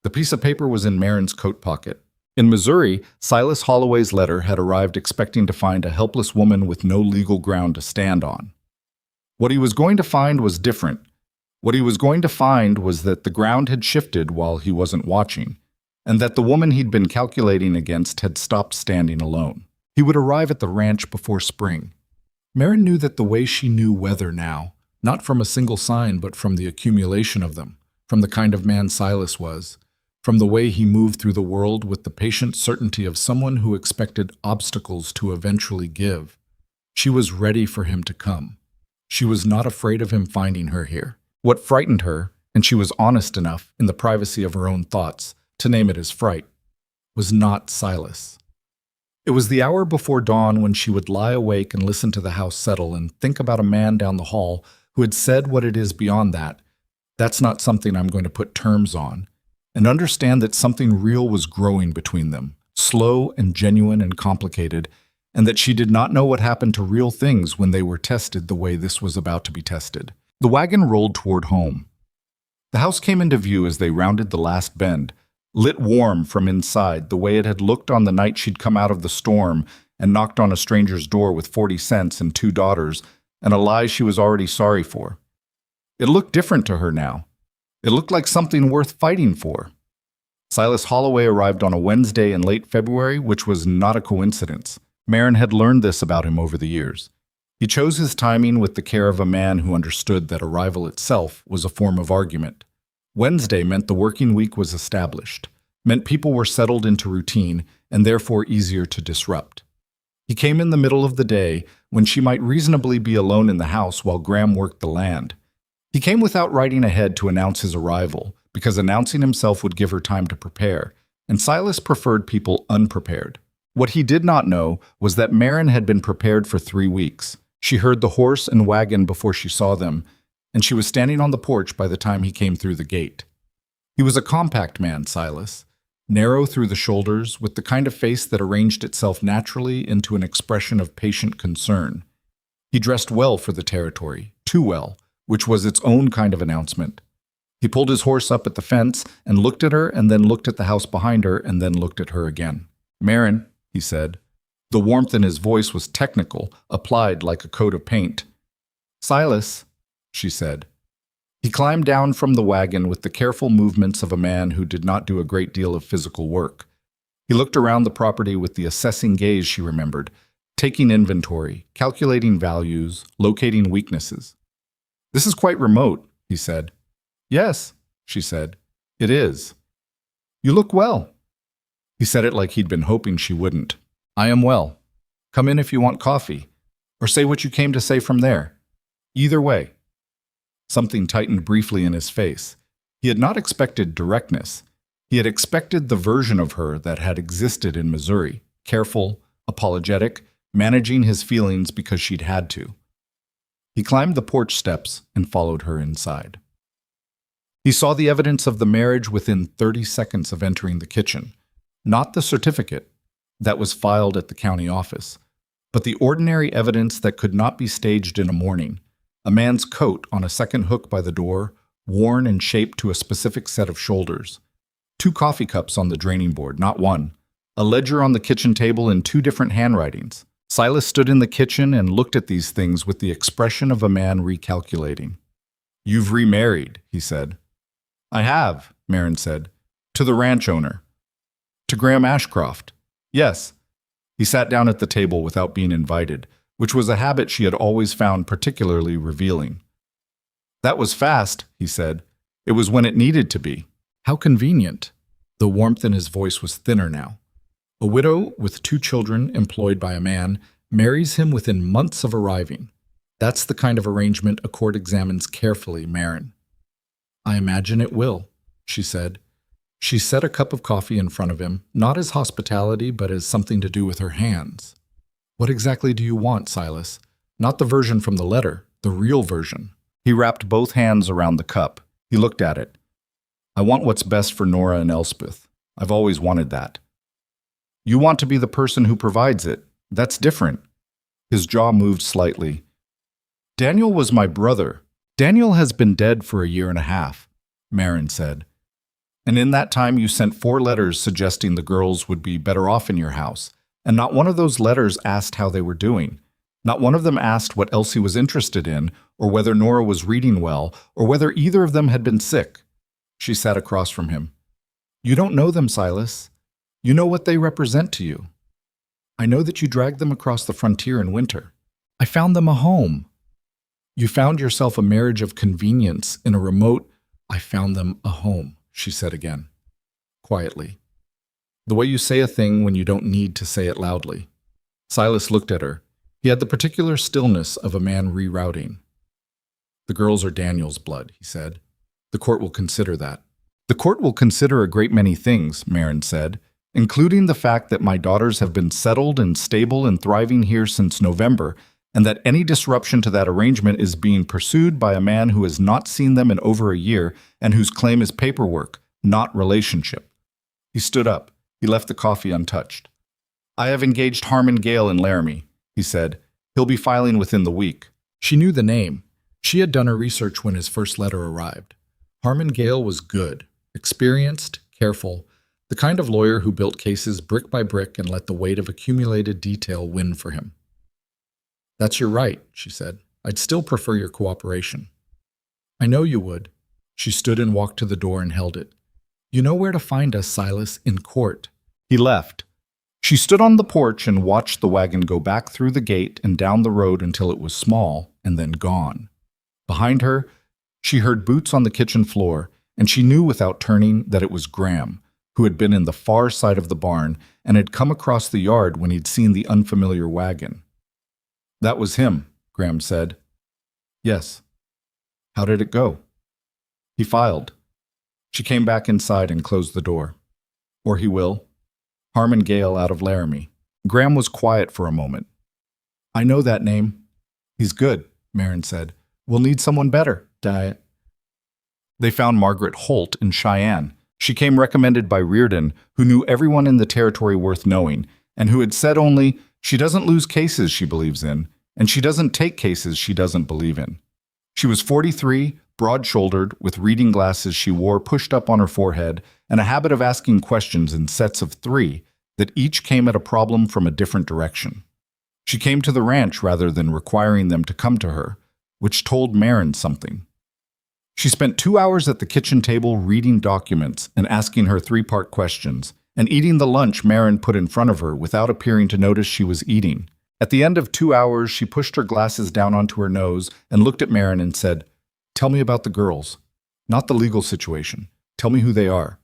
The piece of paper was in Marin's coat pocket. In Missouri, Silas Holloway's letter had arrived expecting to find a helpless woman with no legal ground to stand on. What he was going to find was different. What he was going to find was that the ground had shifted while he wasn't watching, and that the woman he'd been calculating against had stopped standing alone. He would arrive at the ranch before spring. Marin knew that the way she knew weather now, not from a single sign but from the accumulation of them, from the kind of man Silas was, from the way he moved through the world with the patient certainty of someone who expected obstacles to eventually give. She was ready for him to come. She was not afraid of him finding her here. What frightened her, and she was honest enough, in the privacy of her own thoughts, to name it as fright, was not Silas. It was the hour before dawn when she would lie awake and listen to the house settle and think about a man down the hall who had said what it is beyond that. That's not something I'm going to put terms on, and understand that something real was growing between them, slow and genuine and complicated, and that she did not know what happened to real things when they were tested the way this was about to be tested. The wagon rolled toward home. The house came into view as they rounded the last bend, lit warm from inside the way it had looked on the night she'd come out of the storm and knocked on a stranger's door with 40 cents and 2 daughters and a lie she was already sorry for. It looked different to her now. It looked like something worth fighting for. Silas Holloway arrived on a Wednesday in late February, which was not a coincidence. Marin had learned this about him over the years. He chose his timing with the care of a man who understood that arrival itself was a form of argument. Wednesday meant the working week was established, meant people were settled into routine and therefore easier to disrupt. He came in the middle of the day when she might reasonably be alone in the house while Graham worked the land. He came without writing ahead to announce his arrival, because announcing himself would give her time to prepare, and Silas preferred people unprepared. What he did not know was that Marin had been prepared for 3 weeks. She heard the horse and wagon before she saw them, and she was standing on the porch by the time he came through the gate. He was a compact man, Silas, narrow through the shoulders, with the kind of face that arranged itself naturally into an expression of patient concern. He dressed well for the territory, too well, which was its own kind of announcement. He pulled his horse up at the fence and looked at her and then looked at the house behind her and then looked at her again. "Marin," he said. The warmth in his voice was technical, applied like a coat of paint. "Silas," she said. He climbed down from the wagon with the careful movements of a man who did not do a great deal of physical work. He looked around the property with the assessing gaze she remembered, taking inventory, calculating values, locating weaknesses. "This is quite remote," he said. "Yes," she said. "It is." "You look well." He said it like he'd been hoping she wouldn't. "I am well. Come in if you want coffee, or say what you came to say from there. Either way." Something tightened briefly in his face. He had not expected directness. He had expected the version of her that had existed in Missouri, careful, apologetic, managing his feelings because she'd had to. He climbed the porch steps and followed her inside. He saw the evidence of the marriage within 30 seconds of entering the kitchen. Not the certificate that was filed at the county office, but the ordinary evidence that could not be staged in a morning. A man's coat on a second hook by the door, worn and shaped to a specific set of shoulders. 2 coffee cups on the draining board, not one. A ledger on the kitchen table in 2 different handwritings. Silas stood in the kitchen and looked at these things with the expression of a man recalculating. "You've remarried," he said. "I have," Marin said. "To the ranch owner." "To Graham Ashcroft." "Yes." He sat down at the table without being invited, which was a habit she had always found particularly revealing. "That was fast," he said. "It was when it needed to be." "How convenient." The warmth in his voice was thinner now. A widow with 2 children employed by a man marries him within months of arriving. That's the kind of arrangement a court examines carefully, Marin. "I imagine it will," she said. She set a cup of coffee in front of him, not as hospitality, but as something to do with her hands. "What exactly do you want, Silas? Not the version from the letter, the real version." He wrapped both hands around the cup. He looked at it. "I want what's best for Nora and Elspeth. I've always wanted that." "You want to be the person who provides it. That's different." His jaw moved slightly. "Daniel was my brother. Daniel has been dead for a 1.5 years, Marin said. "And in that time you sent 4 letters suggesting the girls would be better off in your house. And not one of those letters asked how they were doing. Not one of them asked what Elsie was interested in, or whether Nora was reading well, or whether either of them had been sick." She sat across from him. "You don't know them, Silas. You know what they represent to you. I know that you dragged them across the frontier in winter. I found them a home. You found yourself a marriage of convenience in a remote—" "I found them a home," she said again, quietly. The way you say a thing when you don't need to say it loudly. Silas looked at her. He had the particular stillness of a man rerouting. "The girls are Daniel's blood," he said. "The court will consider that." "The court will consider a great many things," Marin said, "including the fact that my daughters have been settled and stable and thriving here since November, and that any disruption to that arrangement is being pursued by a man who has not seen them in over a year and whose claim is paperwork, not relationship." He stood up. He left the coffee untouched. "I have engaged Harmon Gale in Laramie," he said. "He'll be filing within the week." She knew the name. She had done her research when his first letter arrived. Harmon Gale was good, experienced, careful, the kind of lawyer who built cases brick by brick and let the weight of accumulated detail win for him. "That's your right," she said. "I'd still prefer your cooperation." "I know you would." She stood and walked to the door and held it. "You know where to find us, Silas, in court." He left. She stood on the porch and watched the wagon go back through the gate and down the road until it was small and then gone. Behind her, she heard boots on the kitchen floor, and she knew without turning that it was Graham, who had been in the far side of the barn and had come across the yard when he'd seen the unfamiliar wagon. "That was him," Graham said. "Yes." "How did it go?" "He filed." She came back inside and closed the door. "Or he will." "Harmon Gale out of Laramie." Graham was quiet for a moment. "I know that name." "He's good," Marin said. "We'll need someone better." They found Margaret Holt in Cheyenne. She came recommended by Reardon, who knew everyone in the territory worth knowing, and who had said only, "She doesn't lose cases she believes in, and she doesn't take cases she doesn't believe in." She was 43, broad-shouldered, with reading glasses she wore pushed up on her forehead, and a habit of asking questions in sets of 3 that each came at a problem from a different direction. She came to the ranch rather than requiring them to come to her, which told Marin something. She spent 2 hours at the kitchen table reading documents and asking her 3-part questions, and eating the lunch Marin put in front of her without appearing to notice she was eating. At the end of 2 hours, she pushed her glasses down onto her nose and looked at Marin and said, "Tell me about the girls. Not the legal situation. Tell me who they are."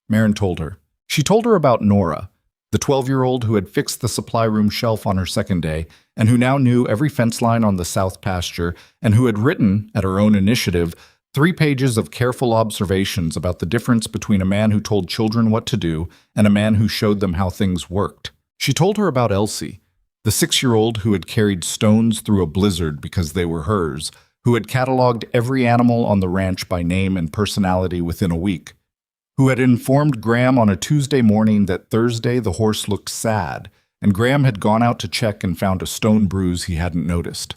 Marin told her. She told her about Nora, the 12-year-old who had fixed the supply room shelf on her second day and who now knew every fence line on the south pasture and who had written, at her own initiative, 3 pages of careful observations about the difference between a man who told children what to do and a man who showed them how things worked. She told her about Elsie, the 6-year-old who had carried stones through a blizzard because they were hers, who had cataloged every animal on the ranch by name and personality within a week, who had informed Graham on a Tuesday morning that Thursday the horse looked sad, and Graham had gone out to check and found a stone bruise he hadn't noticed.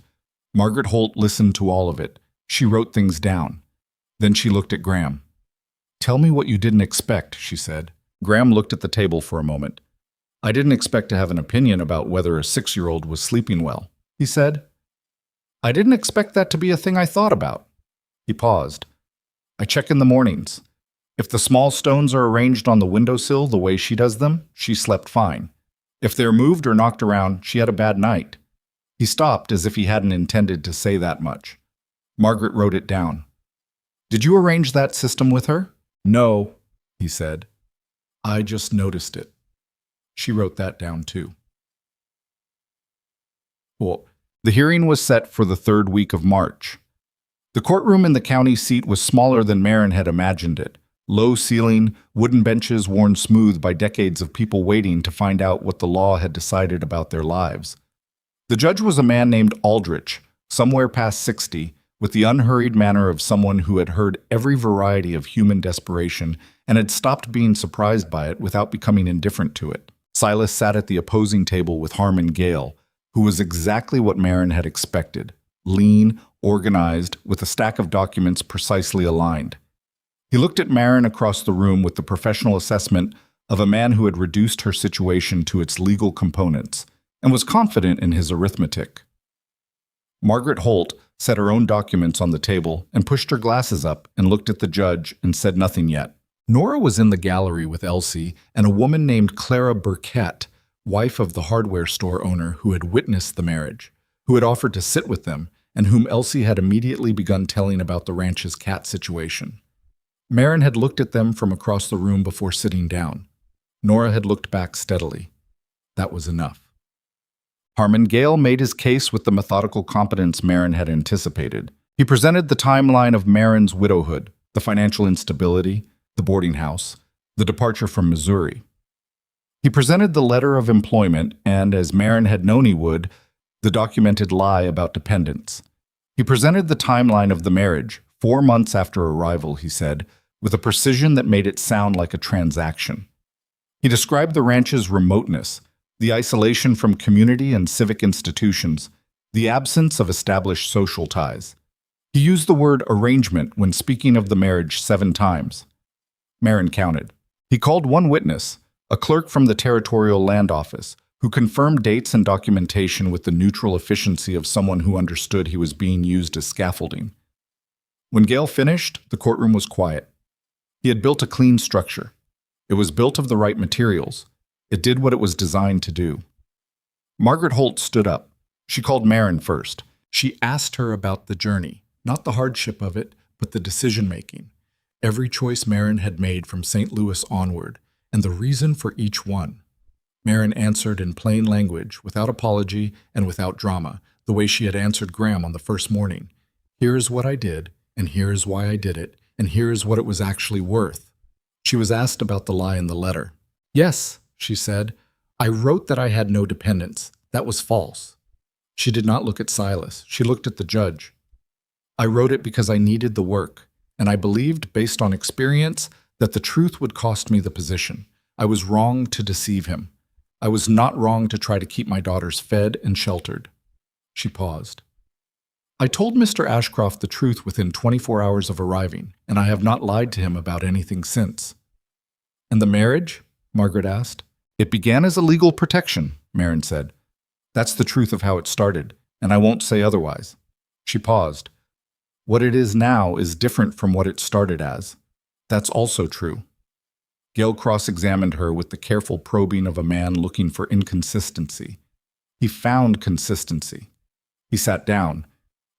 Margaret Holt listened to all of it. She wrote things down. Then she looked at Graham. "Tell me what you didn't expect," she said. Graham looked at the table for a moment. "I didn't expect to have an opinion about whether a 6-year-old was sleeping well," he said. "I didn't expect that to be a thing I thought about." He paused. "I check in the mornings. If the small stones are arranged on the windowsill the way she does them, she slept fine. If they're moved or knocked around, she had a bad night." He stopped as if he hadn't intended to say that much. Margaret wrote it down. "Did you arrange that system with her?" "No," he said. "I just noticed it." She wrote that down too. Well, the hearing was set for the 3rd week of March. The courtroom in the county seat was smaller than Marin had imagined it. Low ceiling, wooden benches worn smooth by decades of people waiting to find out what the law had decided about their lives. The judge was a man named Aldrich, somewhere past 60, with the unhurried manner of someone who had heard every variety of human desperation and had stopped being surprised by it without becoming indifferent to it. Silas sat at the opposing table with Harmon Gale, who was exactly what Marin had expected, lean, organized, with a stack of documents precisely aligned. He looked at Marin across the room with the professional assessment of a man who had reduced her situation to its legal components and was confident in his arithmetic. Margaret Holt set her own documents on the table and pushed her glasses up and looked at the judge and said nothing yet. Nora was in the gallery with Elsie and a woman named Clara Burkett, wife of the hardware store owner who had witnessed the marriage, who had offered to sit with them, and whom Elsie had immediately begun telling about the ranch's cat situation. Marin had looked at them from across the room before sitting down. Nora had looked back steadily. That was enough. Harmon Gale made his case with the methodical competence Marin had anticipated. He presented the timeline of Marin's widowhood, the financial instability, the boarding house, the departure from Missouri. He presented the letter of employment and, as Marin had known he would, the documented lie about dependents. He presented the timeline of the marriage, 4 months after arrival, he said, with a precision that made it sound like a transaction. He described the ranch's remoteness, the isolation from community and civic institutions, the absence of established social ties. He used the word arrangement when speaking of the marriage 7 times. Marin counted. He called one witness, a clerk from the Territorial Land Office, who confirmed dates and documentation with the neutral efficiency of someone who understood he was being used as scaffolding. When Gale finished, the courtroom was quiet. He had built a clean structure. It was built of the right materials. It did what it was designed to do. Margaret Holt stood up. She called Marin first. She asked her about the journey, not the hardship of it, but the decision-making. Every choice Marin had made from St. Louis onward, and the reason for each one. Marin answered in plain language, without apology and without drama, the way she had answered Graham on the first morning. Here is what I did, and here is why I did it, and here is what it was actually worth. She was asked about the lie in the letter. Yes, she said, I wrote that I had no dependents. That was false. She did not look at Silas. She looked at the judge. I wrote it because I needed the work, and I believed, based on experience, that the truth would cost me the position. I was wrong to deceive him. I was not wrong to try to keep my daughters fed and sheltered. She paused. I told Mr. Ashcroft the truth within 24 hours of arriving, and I have not lied to him about anything since. And the marriage? Margaret asked. It began as a legal protection, Marin said. That's the truth of how it started, and I won't say otherwise. She paused. What it is now is different from what it started as. That's also true. Gale cross-examined her with the careful probing of a man looking for inconsistency. He found consistency. He sat down.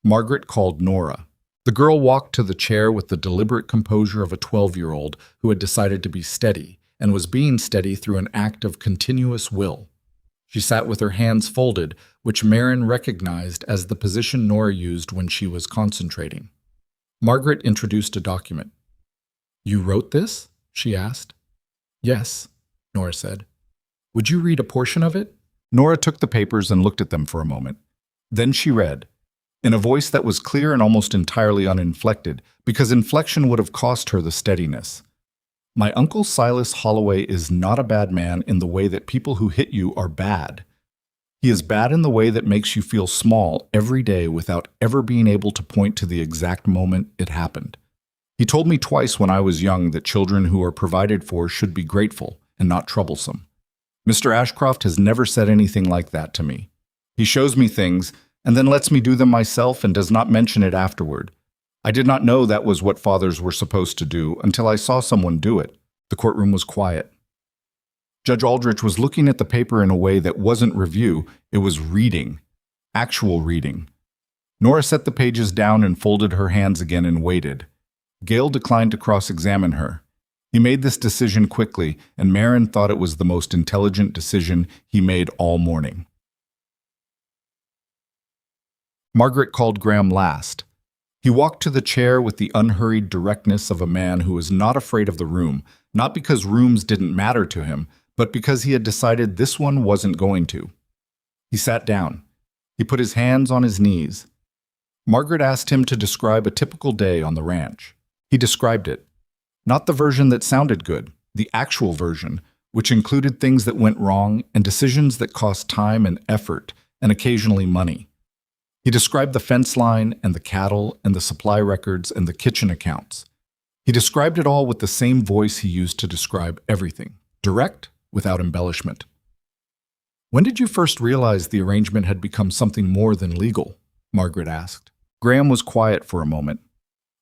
Margaret called Nora. The girl walked to the chair with the deliberate composure of a 12-year-old who had decided to be steady and was being steady through an act of continuous will. She sat with her hands folded, which Marin recognized as the position Nora used when she was concentrating. Margaret introduced a document. You wrote this? She asked. Yes, Nora said. Would you read a portion of it? Nora took the papers and looked at them for a moment. Then she read, in a voice that was clear and almost entirely uninflected, because inflection would have cost her the steadiness. My uncle Silas Holloway is not a bad man in the way that people who hit you are bad. He is bad in the way that makes you feel small every day without ever being able to point to the exact moment it happened. He told me twice when I was young that children who are provided for should be grateful and not troublesome. Mr. Ashcroft has never said anything like that to me. He shows me things and then lets me do them myself and does not mention it afterward. I did not know that was what fathers were supposed to do until I saw someone do it. The courtroom was quiet. Judge Aldrich was looking at the paper in a way that wasn't review, it was reading. Actual reading. Nora set the pages down and folded her hands again and waited. Gale declined to cross-examine her. He made this decision quickly, and Marin thought it was the most intelligent decision he made all morning. Margaret called Graham last. He walked to the chair with the unhurried directness of a man who was not afraid of the room, not because rooms didn't matter to him, but because he had decided this one wasn't going to. He sat down. He put his hands on his knees. Margaret asked him to describe a typical day on the ranch. He described it. Not the version that sounded good, the actual version, which included things that went wrong and decisions that cost time and effort, and occasionally money. He described the fence line and the cattle and the supply records and the kitchen accounts. He described it all with the same voice he used to describe everything, direct, without embellishment. When did you first realize the arrangement had become something more than legal? Margaret asked. Graham was quiet for a moment.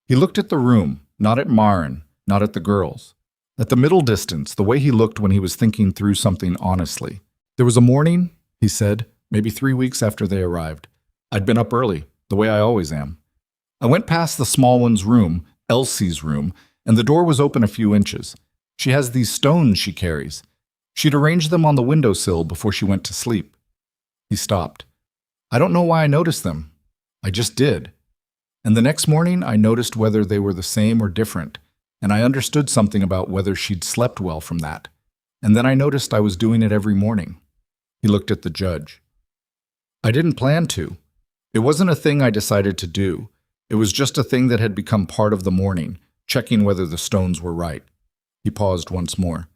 He looked at the room, not at Marin, not at the girls. At the middle distance, the way he looked when he was thinking through something honestly. There was a morning, he said, maybe 3 weeks after they arrived. I'd been up early, the way I always am. I went past the small one's room, Elsie's room, and the door was open a few inches. She has these stones she carries. She'd arranged them on the windowsill before she went to sleep. He stopped. I don't know why I noticed them. I just did. And the next morning I noticed whether they were the same or different, and I understood something about whether she'd slept well from that. And then I noticed I was doing it every morning. He looked at the judge. I didn't plan to. It wasn't a thing I decided to do. It was just a thing that had become part of the morning, checking whether the stones were right. He paused once more.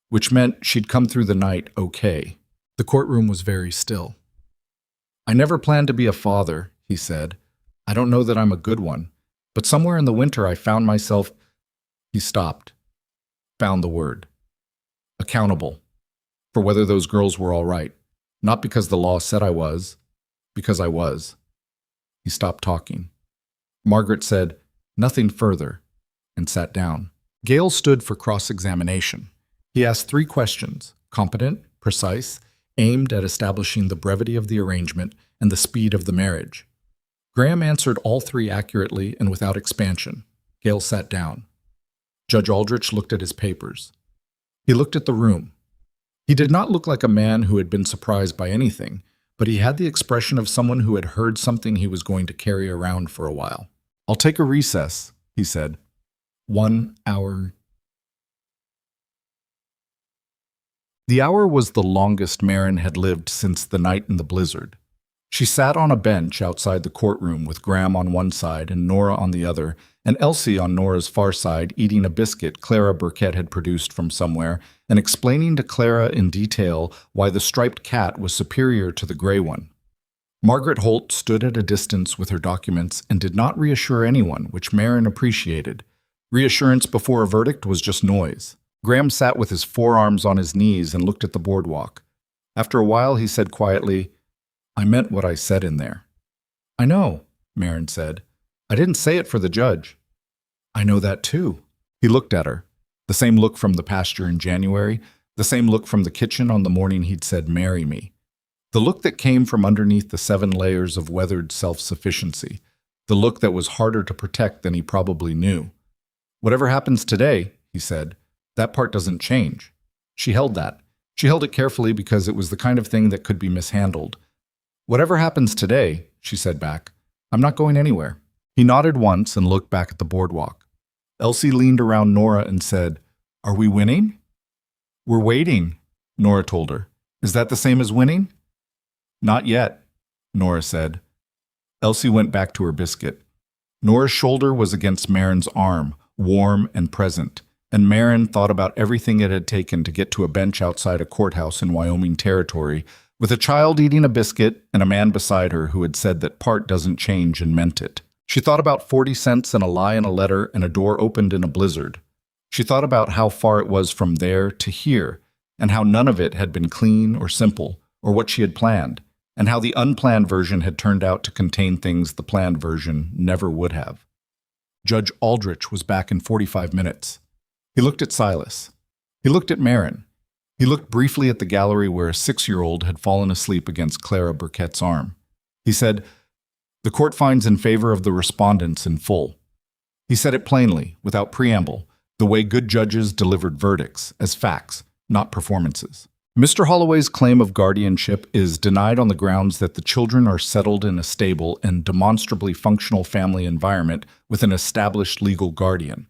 Which meant she'd come through the night okay. The courtroom was very still. I never planned to be a father, he said. I don't know that I'm a good one, but somewhere in the winter I found myself—" He stopped, found the word. Accountable. For whether those girls were all right. Not because the law said I was, because I was. He stopped talking. Margaret said, "Nothing further," and sat down. Gale stood for cross-examination. He asked 3 questions, competent, precise, aimed at establishing the brevity of the arrangement and the speed of the marriage. Graham answered all 3 accurately and without expansion. Gale sat down. Judge Aldrich looked at his papers. He looked at the room. He did not look like a man who had been surprised by anything, but he had the expression of someone who had heard something he was going to carry around for a while. "I'll take a recess," he said. 1 hour. The hour was the longest Marin had lived since the night in the blizzard. She sat on a bench outside the courtroom with Graham on one side and Nora on the other, and Elsie on Nora's far side eating a biscuit Clara Burkett had produced from somewhere and explaining to Clara in detail why the striped cat was superior to the gray one. Margaret Holt stood at a distance with her documents and did not reassure anyone, which Marin appreciated. Reassurance before a verdict was just noise. Graham sat with his forearms on his knees and looked at the boardwalk. After a while, he said quietly, "I meant what I said in there." "I know," Marin said. "I didn't say it for the judge." "I know that too." He looked at her. The same look from the pasture in January, the same look from the kitchen on the morning he'd said, "Marry me." The look that came from underneath the 7 layers of weathered self-sufficiency. The look that was harder to protect than he probably knew. "Whatever happens today," he said, "that part doesn't change." She held that. She held it carefully because it was the kind of thing that could be mishandled. "Whatever happens today," she said back, "I'm not going anywhere." He nodded once and looked back at the boardwalk. Elsie leaned around Nora and said, "Are we winning?" "We're waiting," Nora told her. "Is that the same as winning?" "Not yet," Nora said. Elsie went back to her biscuit. Nora's shoulder was against Marin's arm, warm and present, and Marin thought about everything it had taken to get to a bench outside a courthouse in Wyoming territory, with a child eating a biscuit and a man beside her who had said that part doesn't change and meant it. She thought about 40 cents and a lie in a letter and a door opened in a blizzard. She thought about how far it was from there to here, and how none of it had been clean or simple, or what she had planned, and how the unplanned version had turned out to contain things the planned version never would have. Judge Aldrich was back in 45 minutes. He looked at Silas. He looked at Marin. He looked briefly at the gallery where a 6-year-old had fallen asleep against Clara Burkett's arm. He said, "The court finds in favor of the respondents in full." He said it plainly, without preamble, the way good judges delivered verdicts, as facts, not performances. Mr. Holloway's claim of guardianship is denied on the grounds that the children are settled in a stable and demonstrably functional family environment with an established legal guardian.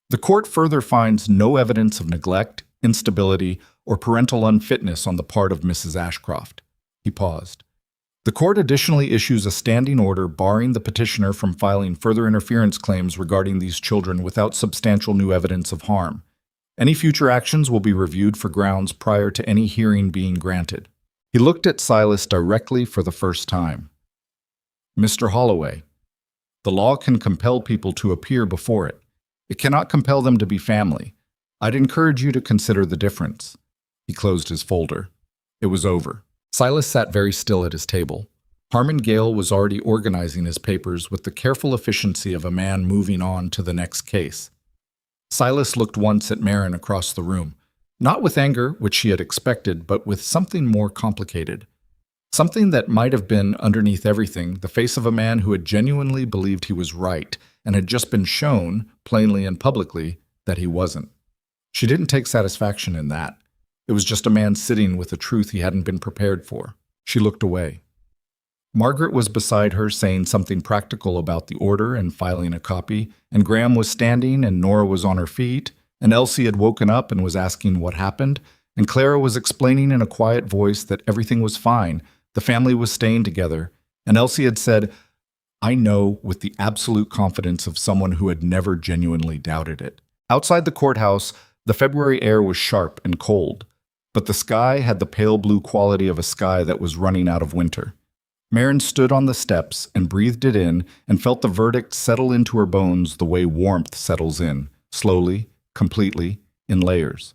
The court further finds no evidence of neglect, instability, or parental unfitness on the part of Mrs. Ashcroft. He paused. The court additionally issues a standing order barring the petitioner from filing further interference claims regarding these children without substantial new evidence of harm. Any future actions will be reviewed for grounds prior to any hearing being granted. He looked at Silas directly for the first time. "Mr. Holloway, the law can compel people to appear before it. It cannot compel them to be family. I'd encourage you to consider the difference." He closed his folder. It was over. Silas sat very still at his table. Harmon Gale was already organizing his papers with the careful efficiency of a man moving on to the next case. Silas looked once at Marin across the room, not with anger, which she had expected, but with something more complicated. Something that might have been, underneath everything, the face of a man who had genuinely believed he was right and had just been shown, plainly and publicly, that he wasn't. She didn't take satisfaction in that. It was just a man sitting with a truth he hadn't been prepared for. She looked away. Margaret was beside her saying something practical about the order and filing a copy, and Graham was standing and Nora was on her feet, and Elsie had woken up and was asking what happened, and Clara was explaining in a quiet voice that everything was fine, the family was staying together, and Elsie had said, "I know," with the absolute confidence of someone who had never genuinely doubted it. Outside the courthouse, the February air was sharp and cold, but the sky had the pale blue quality of a sky that was running out of winter. Marin stood on the steps and breathed it in and felt the verdict settle into her bones the way warmth settles in, slowly, completely, in layers.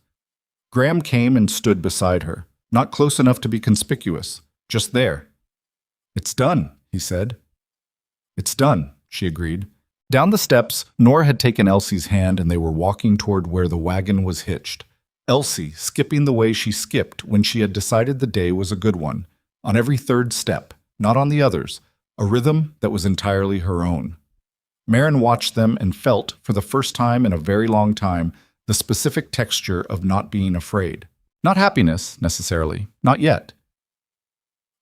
Graham came and stood beside her, not close enough to be conspicuous, just there. "It's done," he said. "It's done," she agreed. Down the steps, Nora had taken Elsie's hand and they were walking toward where the wagon was hitched. Elsie skipping the way she skipped when she had decided the day was a good one, on every third step, not on the others, a rhythm that was entirely her own. Marin watched them and felt, for the first time in a very long time, the specific texture of not being afraid. Not happiness, necessarily, not yet.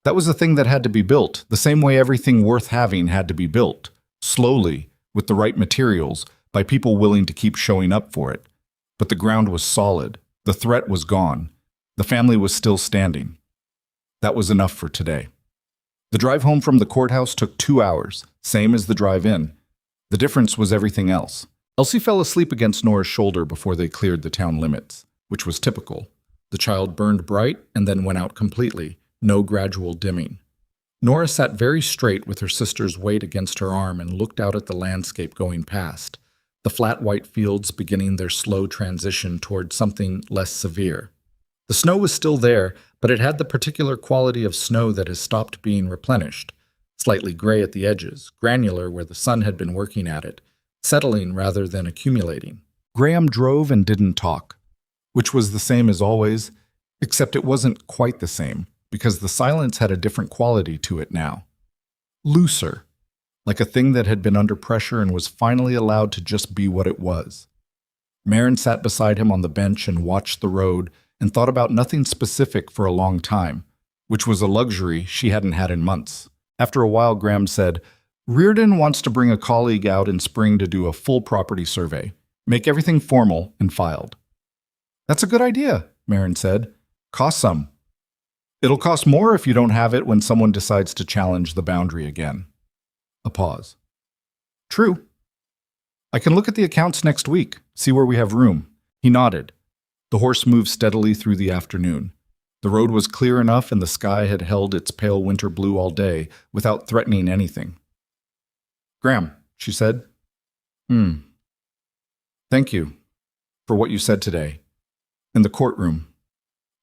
That was the thing that had to be built, the same way everything worth having had to be built, slowly, with the right materials, by people willing to keep showing up for it. But the ground was solid, the threat was gone, the family was still standing. That was enough for today. The drive home from the courthouse took 2 hours, same as the drive in. The difference was everything else. Elsie fell asleep against Nora's shoulder before they cleared the town limits, which was typical. The child burned bright and then went out completely, no gradual dimming. Nora sat very straight with her sister's weight against her arm and looked out at the landscape going past, the flat white fields beginning their slow transition toward something less severe. The snow was still there, but it had the particular quality of snow that has stopped being replenished, slightly gray at the edges, granular where the sun had been working at it, settling rather than accumulating. Graham drove and didn't talk, which was the same as always, except it wasn't quite the same, because the silence had a different quality to it now. Looser, like a thing that had been under pressure and was finally allowed to just be what it was. Marin sat beside him on the bench and watched the road and thought about nothing specific for a long time, which was a luxury she hadn't had in months. After a while, Graham said, "Reardon wants to bring a colleague out in spring to do a full property survey, make everything formal and filed." "That's a good idea," Marin said. "Cost some." "It'll cost more if you don't have it when someone decides to challenge the boundary again." A pause. "True. I can look at the accounts next week, see where we have room." He nodded. The horse moved steadily through the afternoon. The road was clear enough and the sky had held its pale winter blue all day without threatening anything. "Graham," she said. Thank you for what you said today. In the courtroom."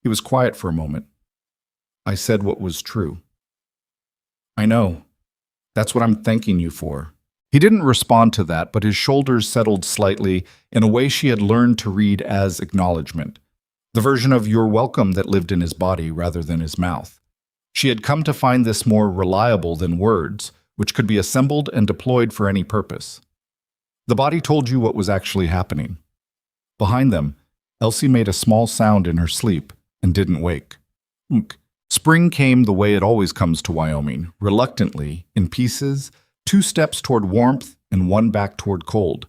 He was quiet for a moment. "I said what was true." "I know. That's what I'm thanking you for." He didn't respond to that, but his shoulders settled slightly in a way she had learned to read as acknowledgement, the version of "you're welcome" that lived in his body rather than his mouth. She had come to find this more reliable than words, which could be assembled and deployed for any purpose. The body told you what was actually happening. Behind them, Elsie made a small sound in her sleep and didn't wake. Spring came the way it always comes to Wyoming, reluctantly, in pieces, 2 steps toward warmth and 1 back toward cold.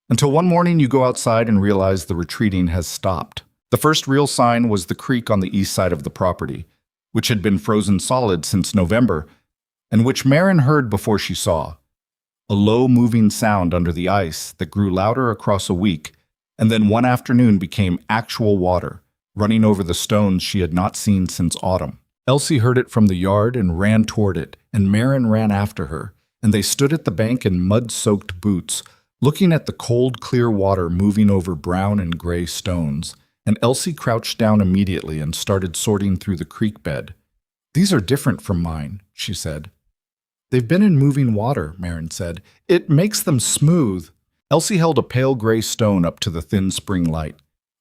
Until one morning you go outside and realize the retreating has stopped. The first real sign was the creek on the east side of the property, which had been frozen solid since November, and which Marin heard before she saw. A low moving sound under the ice that grew louder across a week, and then one afternoon became actual water, running over the stones she had not seen since autumn. Elsie heard it from the yard and ran toward it, and Marin ran after her, and they stood at the bank in mud-soaked boots, looking at the cold, clear water moving over brown and gray stones, and Elsie crouched down immediately and started sorting through the creek bed. "These are different from mine," she said. "They've been in moving water," Marin said. "It makes them smooth." Elsie held a pale gray stone up to the thin spring light.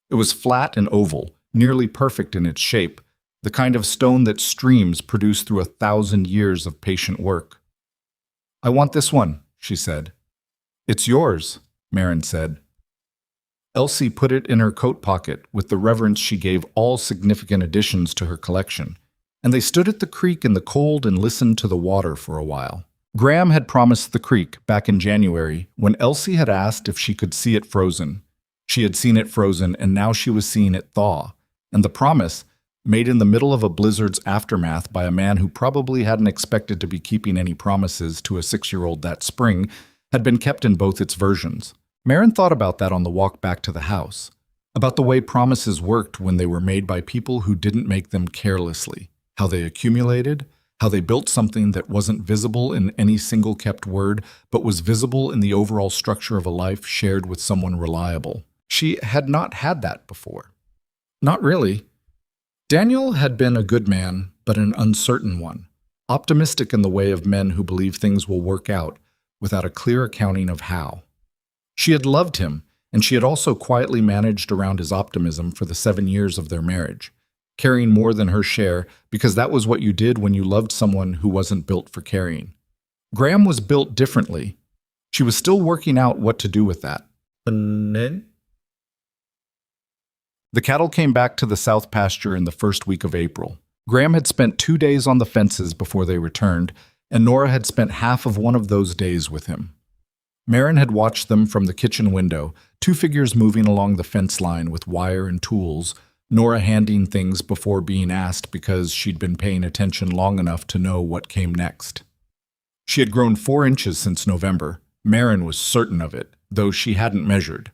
It was flat and oval, nearly perfect in its shape, the kind of stone that streams produce through 1,000 years of patient work. "I want this one," she said. "It's yours," Marin said. Elsie put it in her coat pocket with the reverence she gave all significant additions to her collection, and they stood at the creek in the cold and listened to the water for a while. Graham had promised the creek back in January when Elsie had asked if she could see it frozen. She had seen it frozen, and now she was seeing it thaw, and the promise, made in the middle of a blizzard's aftermath by a man who probably hadn't expected to be keeping any promises to a 6-year-old that spring, had been kept in both its versions. Marin thought about that on the walk back to the house, about the way promises worked when they were made by people who didn't make them carelessly, how they accumulated, how they built something that wasn't visible in any single kept word, but was visible in the overall structure of a life shared with someone reliable. She had not had that before. Not really. Daniel had been a good man, but an uncertain one, optimistic in the way of men who believe things will work out, without a clear accounting of how. She had loved him, and she had also quietly managed around his optimism for the 7 years of their marriage, carrying more than her share because that was what you did when you loved someone who wasn't built for carrying. Graham was built differently. She was still working out what to do with that. The cattle came back to the south pasture in the first week of April. Graham had spent 2 days on the fences before they returned, and Nora had spent half of one of those days with him. Marin had watched them from the kitchen window, 2 figures moving along the fence line with wire and tools, Nora handing things before being asked because she'd been paying attention long enough to know what came next. She had grown 4 inches since November. Marin was certain of it, though she hadn't measured.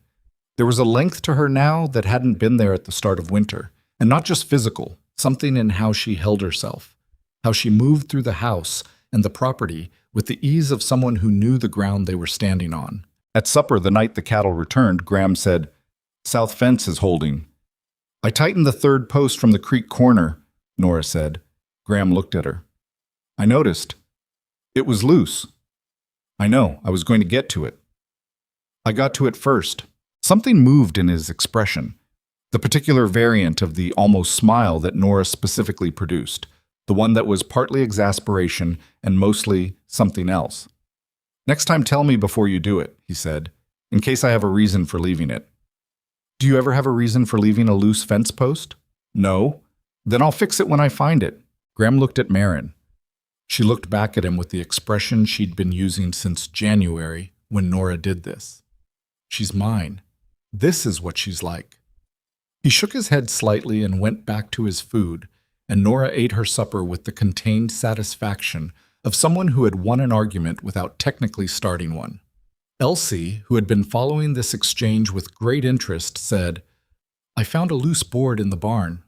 There was a length to her now that hadn't been there at the start of winter, and not just physical, something in how she held herself, how she moved through the house and the property with the ease of someone who knew the ground they were standing on. At supper the night the cattle returned, Graham said, "South fence is holding." "I tightened the 3rd post from the creek corner," Nora said. Graham looked at her. "I noticed. It was loose." "I know. I was going to get to it." "I got to it first." Something moved in his expression, the particular variant of the almost smile that Nora specifically produced, the one that was partly exasperation and mostly something else. "Next time tell me before you do it," he said, "in case I have a reason for leaving it." "Do you ever have a reason for leaving a loose fence post?" "No." "Then I'll fix it when I find it." Graham looked at Marin. She looked back at him with the expression she'd been using since January when Nora did this. "She's mine. This is what she's like." He shook his head slightly and went back to his food, and Nora ate her supper with the contained satisfaction of someone who had won an argument without technically starting one. Elsie, who had been following this exchange with great interest, said, "I found a loose board in the barn."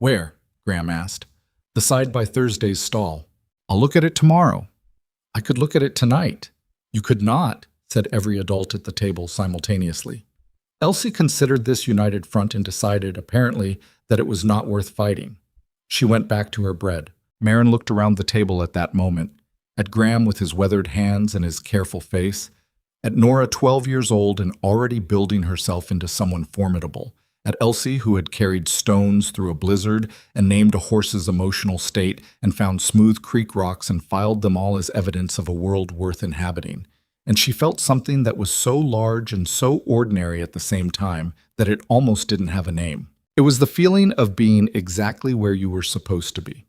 "Where?" Graham asked. "The side by Thursday's stall." "I'll look at it tomorrow." "I could look at it tonight." "You could not," said every adult at the table simultaneously. Elsie considered this united front and decided, apparently, that it was not worth fighting. She went back to her bread. Marin looked around the table at that moment, at Graham with his weathered hands and his careful face, at Nora 12 years old and already building herself into someone formidable, at Elsie who had carried stones through a blizzard and named a horse's emotional state and found smooth creek rocks and filed them all as evidence of a world worth inhabiting. And she felt something that was so large and so ordinary at the same time that it almost didn't have a name. It was the feeling of being exactly where you were supposed to be.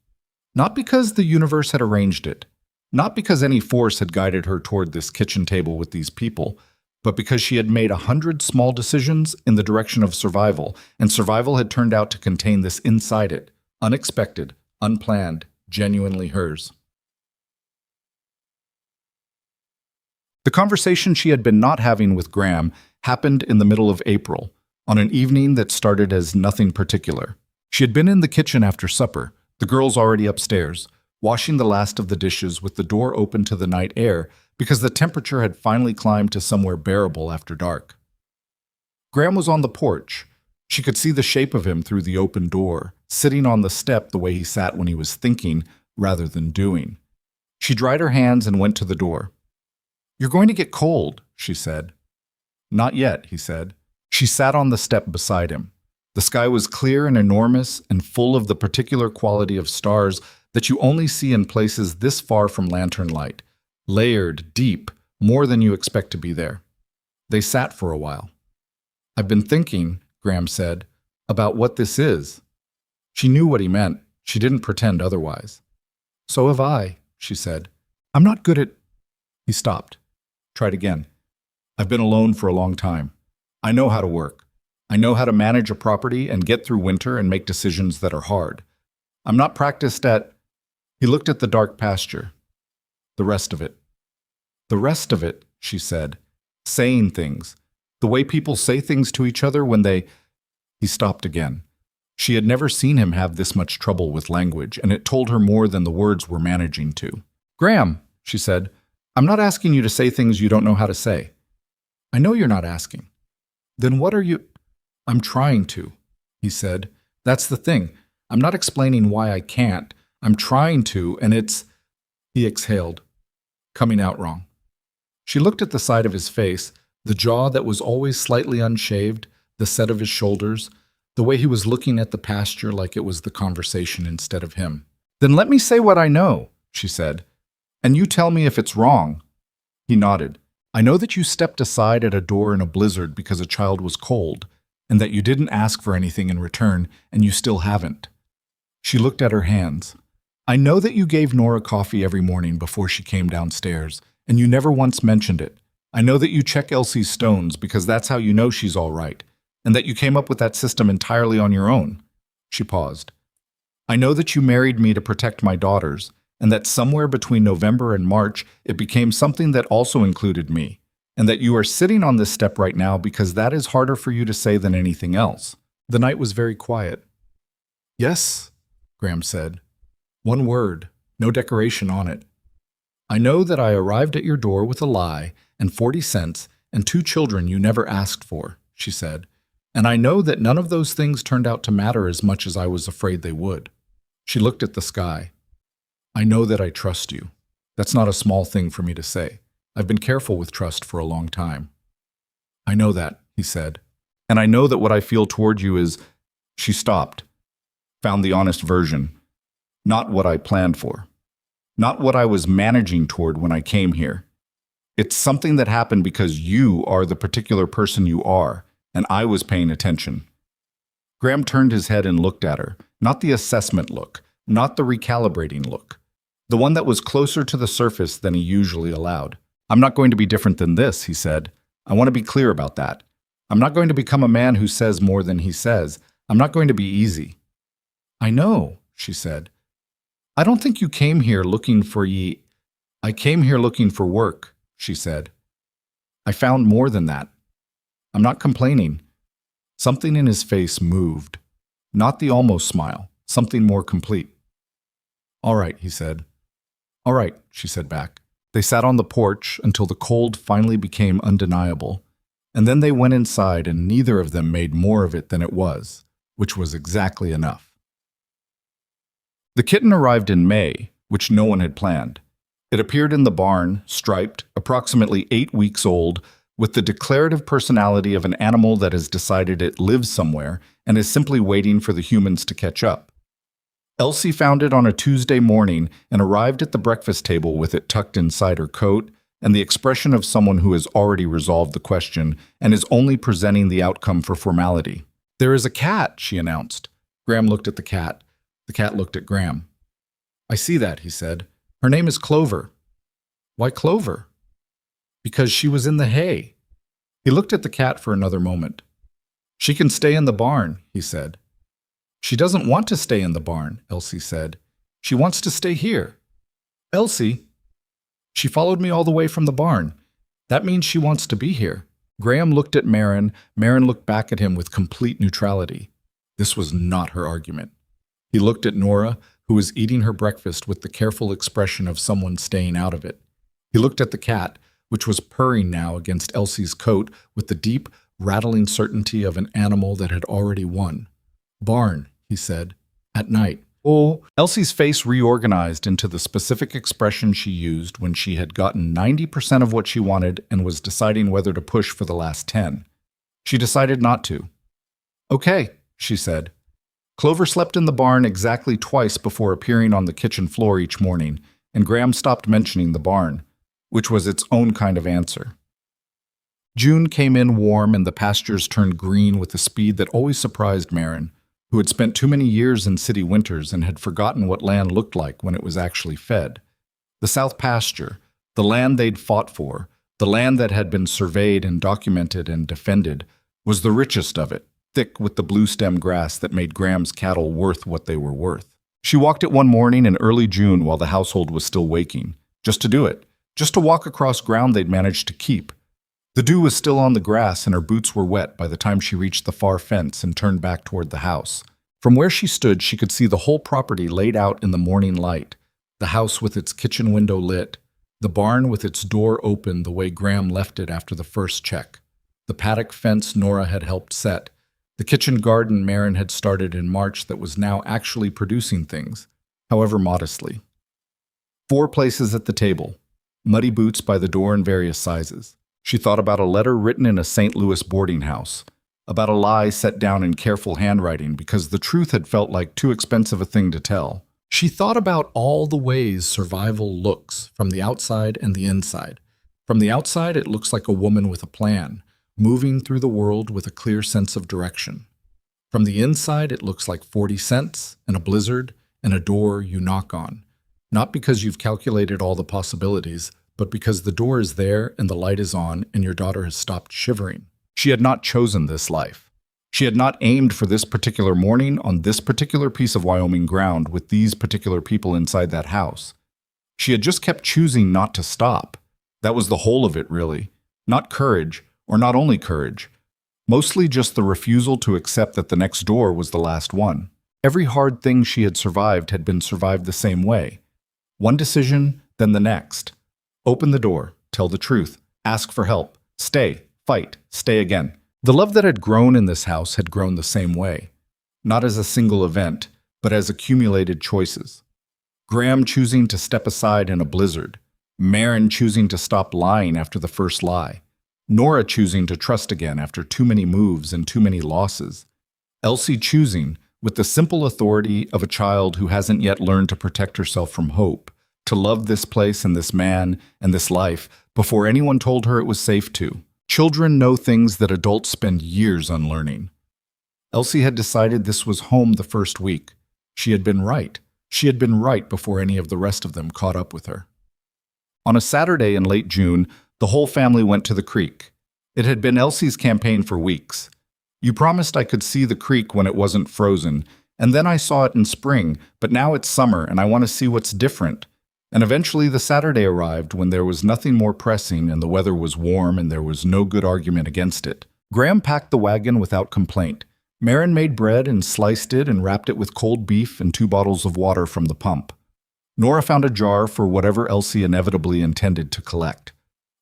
Not because the universe had arranged it, not because any force had guided her toward this kitchen table with these people, but because she had made 100 small decisions in the direction of survival, and survival had turned out to contain this inside it, unexpected, unplanned, genuinely hers. The conversation she had been not having with Graham happened in the middle of April, on an evening that started as nothing particular. She had been in the kitchen after supper, the girls already upstairs, washing the last of the dishes with the door open to the night air because the temperature had finally climbed to somewhere bearable after dark. Graham was on the porch. She could see the shape of him through the open door, sitting on the step the way he sat when he was thinking rather than doing. She dried her hands and went to the door. "You're going to get cold," she said. "Not yet," he said. She sat on the step beside him. The sky was clear and enormous and full of the particular quality of stars that you only see in places this far from lantern light, layered, deep, more than you expect to be there. They sat for a while. "I've been thinking," Graham said, "about what this is." She knew what he meant. She didn't pretend otherwise. "So have I," she said. "I'm not good at—" He stopped. Tried again. "I've been alone for a long time. I know how to work. I know how to manage a property and get through winter and make decisions that are hard. I'm not practiced at—" He looked at the dark pasture. "The rest of it." "The rest of it," she said. "Saying things. The way people say things to each other when they—" He stopped again. She had never seen him have this much trouble with language, and it told her more than the words were managing to. "Graham," she said, "I'm not asking you to say things you don't know how to say." "I know you're not asking." "Then what are you—" "I'm trying to," he said. "That's the thing. I'm not explaining why I can't. I'm trying to, and it's—" He exhaled, coming out wrong. She looked at the side of his face, the jaw that was always slightly unshaved, the set of his shoulders, the way he was looking at the pasture like it was the conversation instead of him. "Then let me say what I know," she said, "and you tell me if it's wrong." He nodded. "I know that you stepped aside at a door in a blizzard because a child was cold, and that you didn't ask for anything in return, and you still haven't." She looked at her hands. "I know that you gave Nora coffee every morning before she came downstairs, and you never once mentioned it. I know that you check Elsie's stones because that's how you know she's all right, and that you came up with that system entirely on your own." She paused. "I know that you married me to protect my daughters, and that somewhere between November and March it became something that also included me, and that you are sitting on this step right now because that is harder for you to say than anything else." The night was very quiet. "Yes," Graham said. "One word, no decoration on it. I know that I arrived at your door with a lie and 40 cents and 2 children you never asked for," she said. "And I know that none of those things turned out to matter as much as I was afraid they would." She looked at the sky. "I know that I trust you. That's not a small thing for me to say. I've been careful with trust for a long time." "I know that," he said. "And I know that what I feel toward you is—" She stopped, found the honest version. "Not what I planned for. Not what I was managing toward when I came here. It's something that happened because you are the particular person you are, and I was paying attention." Graham turned his head and looked at her, not the assessment look, not the recalibrating look, the one that was closer to the surface than he usually allowed. "I'm not going to be different than this," he said. "I want to be clear about that. I'm not going to become a man who says more than he says. I'm not going to be easy." "I know," she said. "I don't think you came here looking for ye—" "I came here looking for work," she said. "I found more than that. I'm not complaining." Something in his face moved. Not the almost smile, something more complete. "All right," he said. "All right," she said back. They sat on the porch until the cold finally became undeniable, and then they went inside and neither of them made more of it than it was, which was exactly enough. The kitten arrived in May, which no one had planned. It appeared in the barn, striped, approximately 8 weeks old, with the declarative personality of an animal that has decided it lives somewhere and is simply waiting for the humans to catch up. Elsie found it on a Tuesday morning and arrived at the breakfast table with it tucked inside her coat and the expression of someone who has already resolved the question and is only presenting the outcome for formality. "There is a cat," she announced. Graham looked at the cat. The cat looked at Graham. "I see that," he said. "Her name is Clover." "Why Clover?" "Because she was in the hay." He looked at the cat for another moment. "She can stay in the barn," he said. "She doesn't want to stay in the barn," Elsie said. "She wants to stay here." "Elsie?" "She followed me all the way from the barn. That means she wants to be here." Graham looked at Marin. Marin looked back at him with complete neutrality. This was not her argument. He looked at Nora, who was eating her breakfast with the careful expression of someone staying out of it. He looked at the cat, which was purring now against Elsie's coat with the deep, rattling certainty of an animal that had already won. "Barn," he said. "At night." "Oh." Elsie's face reorganized into the specific expression she used when she had gotten 90% of what she wanted and was deciding whether to push for the last 10. She decided not to. "Okay," she said. Clover slept in the barn exactly twice before appearing on the kitchen floor each morning, and Graham stopped mentioning the barn, which was its own kind of answer. June came in warm and the pastures turned green with a speed that always surprised Marin, who had spent too many years in city winters and had forgotten what land looked like when it was actually fed. The South pasture, the land they'd fought for, the land that had been surveyed and documented and defended, was the richest of it, thick with the blue-stem grass that made Graham's cattle worth what they were worth. She walked it one morning in early June while the household was still waking, just to do it, just to walk across ground they'd managed to keep. The dew was still on the grass and her boots were wet by the time she reached the far fence and turned back toward the house. From where she stood, she could see the whole property laid out in the morning light, the house with its kitchen window lit, the barn with its door open the way Graham left it after the first check, the paddock fence Nora had helped set, the kitchen garden Maren had started in March that was now actually producing things, however modestly. 4 places at the table, muddy boots by the door in various sizes. She thought about a letter written in a St. Louis boarding house, about a lie set down in careful handwriting because the truth had felt like too expensive a thing to tell. She thought about all the ways survival looks, from the outside and the inside. From the outside, it looks like a woman with a plan, moving through the world with a clear sense of direction. From the inside, it looks like 40 cents and a blizzard and a door you knock on. Not because you've calculated all the possibilities, but because the door is there and the light is on and your daughter has stopped shivering. She had not chosen this life. She had not aimed for this particular morning on this particular piece of Wyoming ground with these particular people inside that house. She had just kept choosing not to stop. That was the whole of it, really. Not courage, or not only courage. Mostly just the refusal to accept that the next door was the last one. Every hard thing she had been survived the same way. One decision, then the next. Open the door, tell the truth, ask for help, stay, fight, stay again. The love that had grown in this house had grown the same way. Not as a single event, but as accumulated choices. Graham choosing to step aside in a blizzard. Maren choosing to stop lying after the first lie. Nora choosing to trust again after too many moves and too many losses. Elsie choosing, with the simple authority of a child who hasn't yet learned to protect herself from hope, to love this place and this man and this life before anyone told her it was safe to. Children know things that adults spend years unlearning. Elsie had decided this was home the first week. She had been right. She had been right before any of the rest of them caught up with her. On a Saturday in late June, the whole family went to the creek. It had been Elsie's campaign for weeks. You promised I could see the creek when it wasn't frozen, and then I saw it in spring, but now it's summer and I want to see what's different. And eventually the Saturday arrived when there was nothing more pressing and the weather was warm and there was no good argument against it. Graham packed the wagon without complaint. Maren made bread and sliced it and wrapped it with cold beef and 2 bottles of water from the pump. Nora found a jar for whatever Elsie inevitably intended to collect.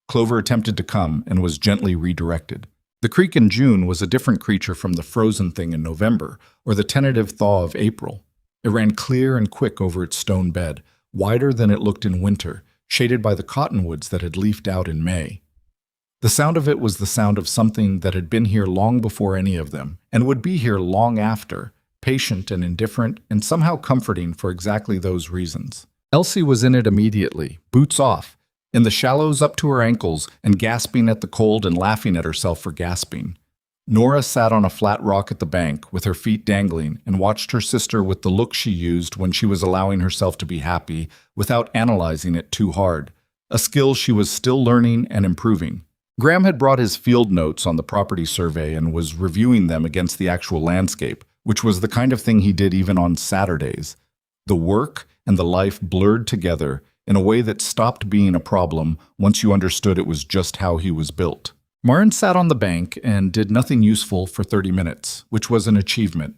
Clover attempted to come and was gently redirected. The creek in June was a different creature from the frozen thing in November or the tentative thaw of April. It ran clear and quick over its stone bed, wider than it looked in winter, shaded by the cottonwoods that had leafed out in May. The sound of it was the sound of something that had been here long before any of them, and would be here long after, patient and indifferent and somehow comforting for exactly those reasons. Elsie was in it immediately, boots off, in the shallows up to her ankles and gasping at the cold and laughing at herself for gasping. Nora sat on a flat rock at the bank with her feet dangling and watched her sister with the look she used when she was allowing herself to be happy without analyzing it too hard, a skill she was still learning and improving. Graham had brought his field notes on the property survey and was reviewing them against the actual landscape, which was the kind of thing he did even on Saturdays. The work and the life blurred together in a way that stopped being a problem once you understood it was just how he was built. Maren sat on the bank and did nothing useful for 30 minutes, which was an achievement.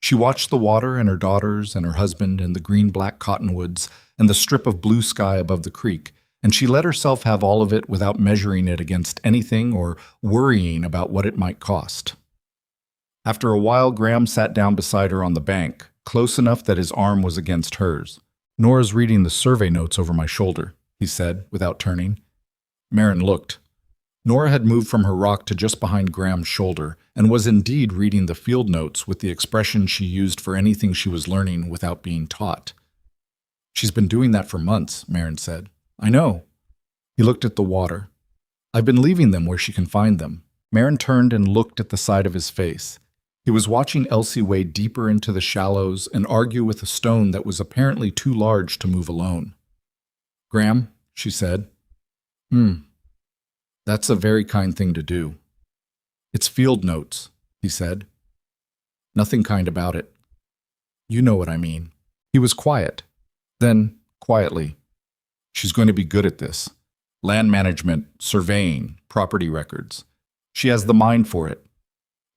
She watched the water and her daughters and her husband and the green-black cottonwoods and the strip of blue sky above the creek, and she let herself have all of it without measuring it against anything or worrying about what it might cost. After a while, Graham sat down beside her on the bank, close enough that his arm was against hers. "Nora's reading the survey notes over my shoulder," he said, without turning. Maren looked. Nora had moved from her rock to just behind Graham's shoulder and was indeed reading the field notes with the expression she used for anything she was learning without being taught. "She's been doing that for months," Maren said. "I know." He looked at the water. "I've been leaving them where she can find them." Maren turned and looked at the side of his face. He was watching Elsie wade deeper into the shallows and argue with a stone that was apparently too large to move alone. "Graham," she said. That's a very kind thing to do." "It's field notes," he said. "Nothing kind about it. You know what I mean." He was quiet. Then, quietly, "She's going to be good at this. Land management, surveying, property records. She has the mind for it."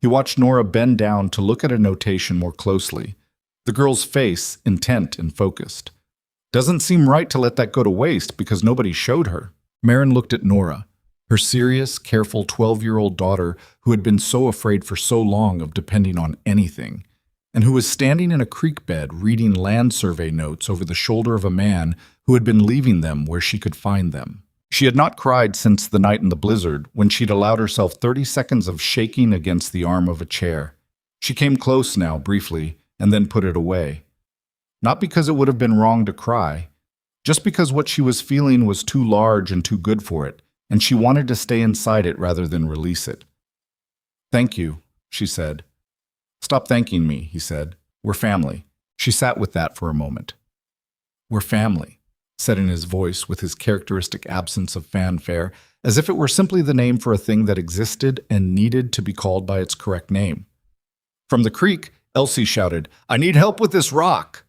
He watched Nora bend down to look at a notation more closely. The girl's face, intent and focused. Doesn't seem right to let that go to waste because nobody showed her. Marin looked at Nora, her serious, careful 12-year-old daughter who had been so afraid for so long of depending on anything, and who was standing in a creek bed reading land survey notes over the shoulder of a man who had been leaving them where she could find them. She had not cried since the night in the blizzard, when she'd allowed herself 30 seconds of shaking against the arm of a chair. She came close now, briefly, and then put it away. Not because it would have been wrong to cry, just because what she was feeling was too large and too good for it, and she wanted to stay inside it rather than release it. "Thank you," she said. "Stop thanking me," he said. "We're family." She sat with that for a moment. "We're family," said in his voice with his characteristic absence of fanfare, as if it were simply the name for a thing that existed and needed to be called by its correct name. From the creek, Elsie shouted, "I need help with this rock!"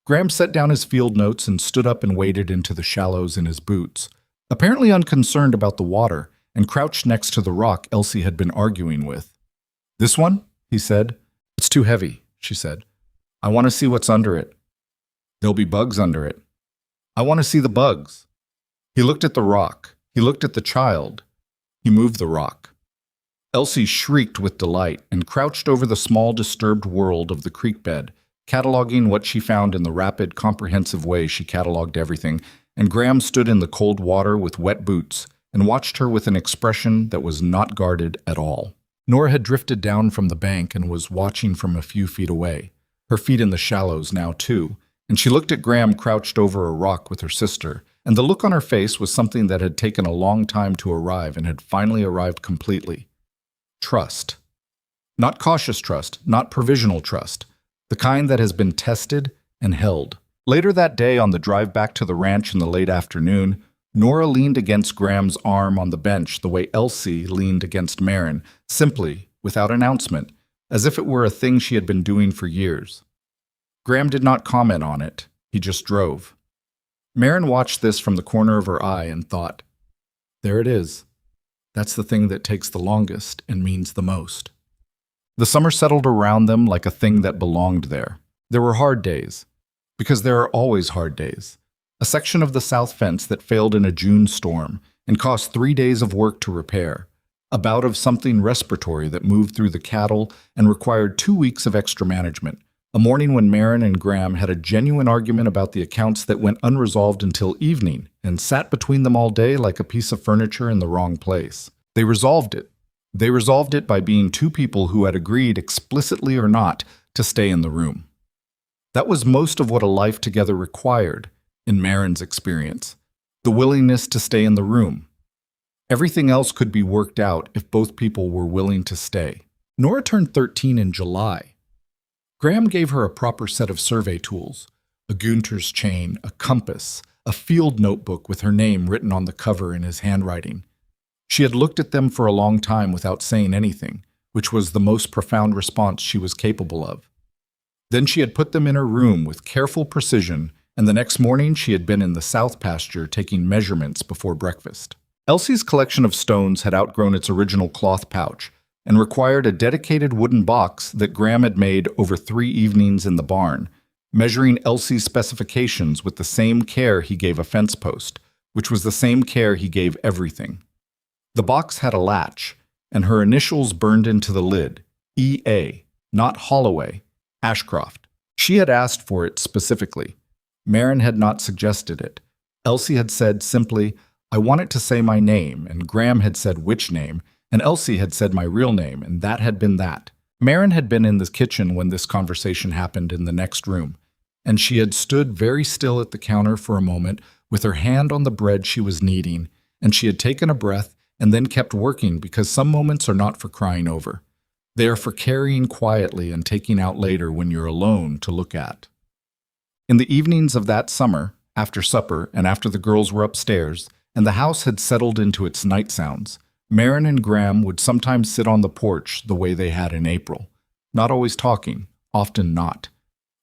Graham set down his field notes and stood up and waded into the shallows in his boots, apparently unconcerned about the water, and crouched next to the rock Elsie had been arguing with. "This one?" he said. "It's too heavy," she said. "I want to see what's under it." "There'll be bugs under it." "I want to see the bugs." He looked at the rock. He looked at the child. He moved the rock. Elsie shrieked with delight and crouched over the small, disturbed world of the creek bed, cataloging what she found in the rapid, comprehensive way she cataloged everything, and Graham stood in the cold water with wet boots and watched her with an expression that was not guarded at all. Nora had drifted down from the bank and was watching from a few feet away, her feet in the shallows now too, and she looked at Graham crouched over a rock with her sister, and the look on her face was something that had taken a long time to arrive and had finally arrived completely. Trust. Not cautious trust, not provisional trust, the kind that has been tested and held. Later that day, on the drive back to the ranch in the late afternoon, Nora leaned against Graham's arm on the bench the way Elsie leaned against Marin, simply, without announcement, as if it were a thing she had been doing for years. Graham did not comment on it. He just drove. Marin watched this from the corner of her eye and thought, "There it is. That's the thing that takes the longest and means the most." The summer settled around them like a thing that belonged there. There were hard days, because there are always hard days. A section of the south fence that failed in a June storm and cost 3 days of work to repair. A bout of something respiratory that moved through the cattle and required 2 weeks of extra management. A morning when Marin and Graham had a genuine argument about the accounts that went unresolved until evening and sat between them all day like a piece of furniture in the wrong place. They resolved it. They resolved it by being two people who had agreed, explicitly or not, to stay in the room. That was most of what a life together required, in Marin's experience, the willingness to stay in the room. Everything else could be worked out if both people were willing to stay. Nora turned 13 in July. Graham gave her a proper set of survey tools, a Gunter's chain, a compass, a field notebook with her name written on the cover in his handwriting. She had looked at them for a long time without saying anything, which was the most profound response she was capable of. Then she had put them in her room with careful precision, and the next morning she had been in the south pasture taking measurements before breakfast. Elsie's collection of stones had outgrown its original cloth pouch and required a dedicated wooden box that Graham had made over 3 evenings in the barn, measuring Elsie's specifications with the same care he gave a fence post, which was the same care he gave everything. The box had a latch, and her initials burned into the lid, E.A., not Holloway, Ashcroft. She had asked for it specifically. Marin had not suggested it. Elsie had said simply, "I want it to say my name," and Graham had said which name, and Elsie had said my real name, and that had been that. Marin had been in the kitchen when this conversation happened in the next room, and she had stood very still at the counter for a moment with her hand on the bread she was kneading, and she had taken a breath and then kept working because some moments are not for crying over. They are for carrying quietly and taking out later when you're alone to look at. In the evenings of that summer, after supper and after the girls were upstairs, and the house had settled into its night sounds, Marin and Graham would sometimes sit on the porch the way they had in April, not always talking, often not,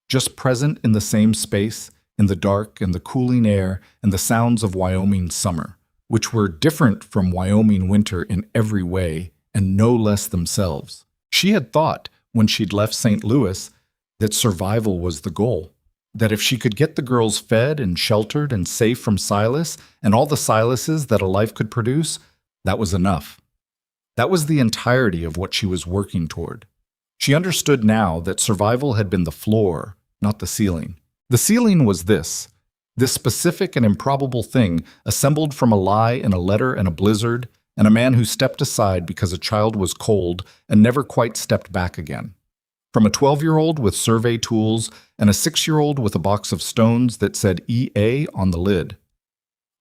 just present in the same space, in the dark and the cooling air and the sounds of Wyoming summer, which were different from Wyoming winter in every way and no less themselves. She had thought, when she'd left St. Louis, that survival was the goal. That if she could get the girls fed and sheltered and safe from Silas and all the Silases that a life could produce, that was enough. That was the entirety of what she was working toward. She understood now that survival had been the floor, not the ceiling. The ceiling was this specific and improbable thing assembled from a lie and a letter and a blizzard, and a man who stepped aside because a child was cold and never quite stepped back again. From a 12-year-old with survey tools and a 6-year-old with a box of stones that said EA on the lid.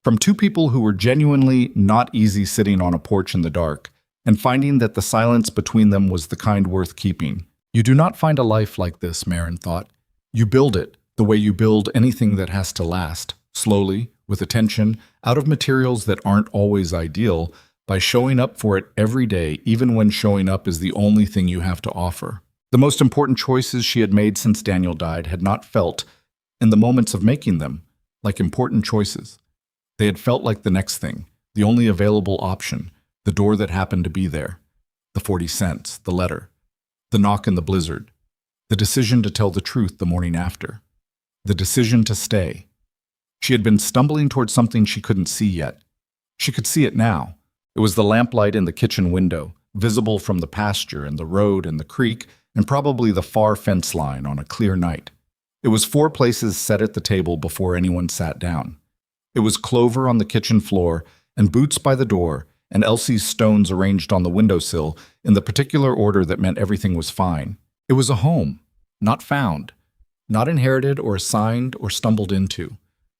From two people who were genuinely not easy sitting on a porch in the dark and finding that the silence between them was the kind worth keeping. You do not find a life like this, Marin thought. You build it the way you build anything that has to last, slowly, with attention, out of materials that aren't always ideal, by showing up for it every day, even when showing up is the only thing you have to offer. The most important choices she had made since Daniel died had not felt, in the moments of making them, like important choices. They had felt like the next thing, the only available option, the door that happened to be there, the 40 cents, the letter, the knock in the blizzard, the decision to tell the truth the morning after, the decision to stay. She had been stumbling towards something she couldn't see yet. She could see it now. It was the lamplight in the kitchen window, visible from the pasture and the road and the creek, and probably the far fence line on a clear night. It was 4 places set at the table before anyone sat down. It was clover on the kitchen floor, and boots by the door, and Elsie's stones arranged on the windowsill in the particular order that meant everything was fine. It was a home, not found, not inherited or assigned or stumbled into,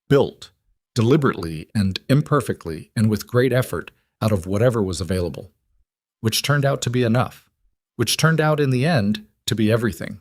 built, deliberately and imperfectly and with great effort out of whatever was available, which turned out to be enough, which turned out in the end to be everything.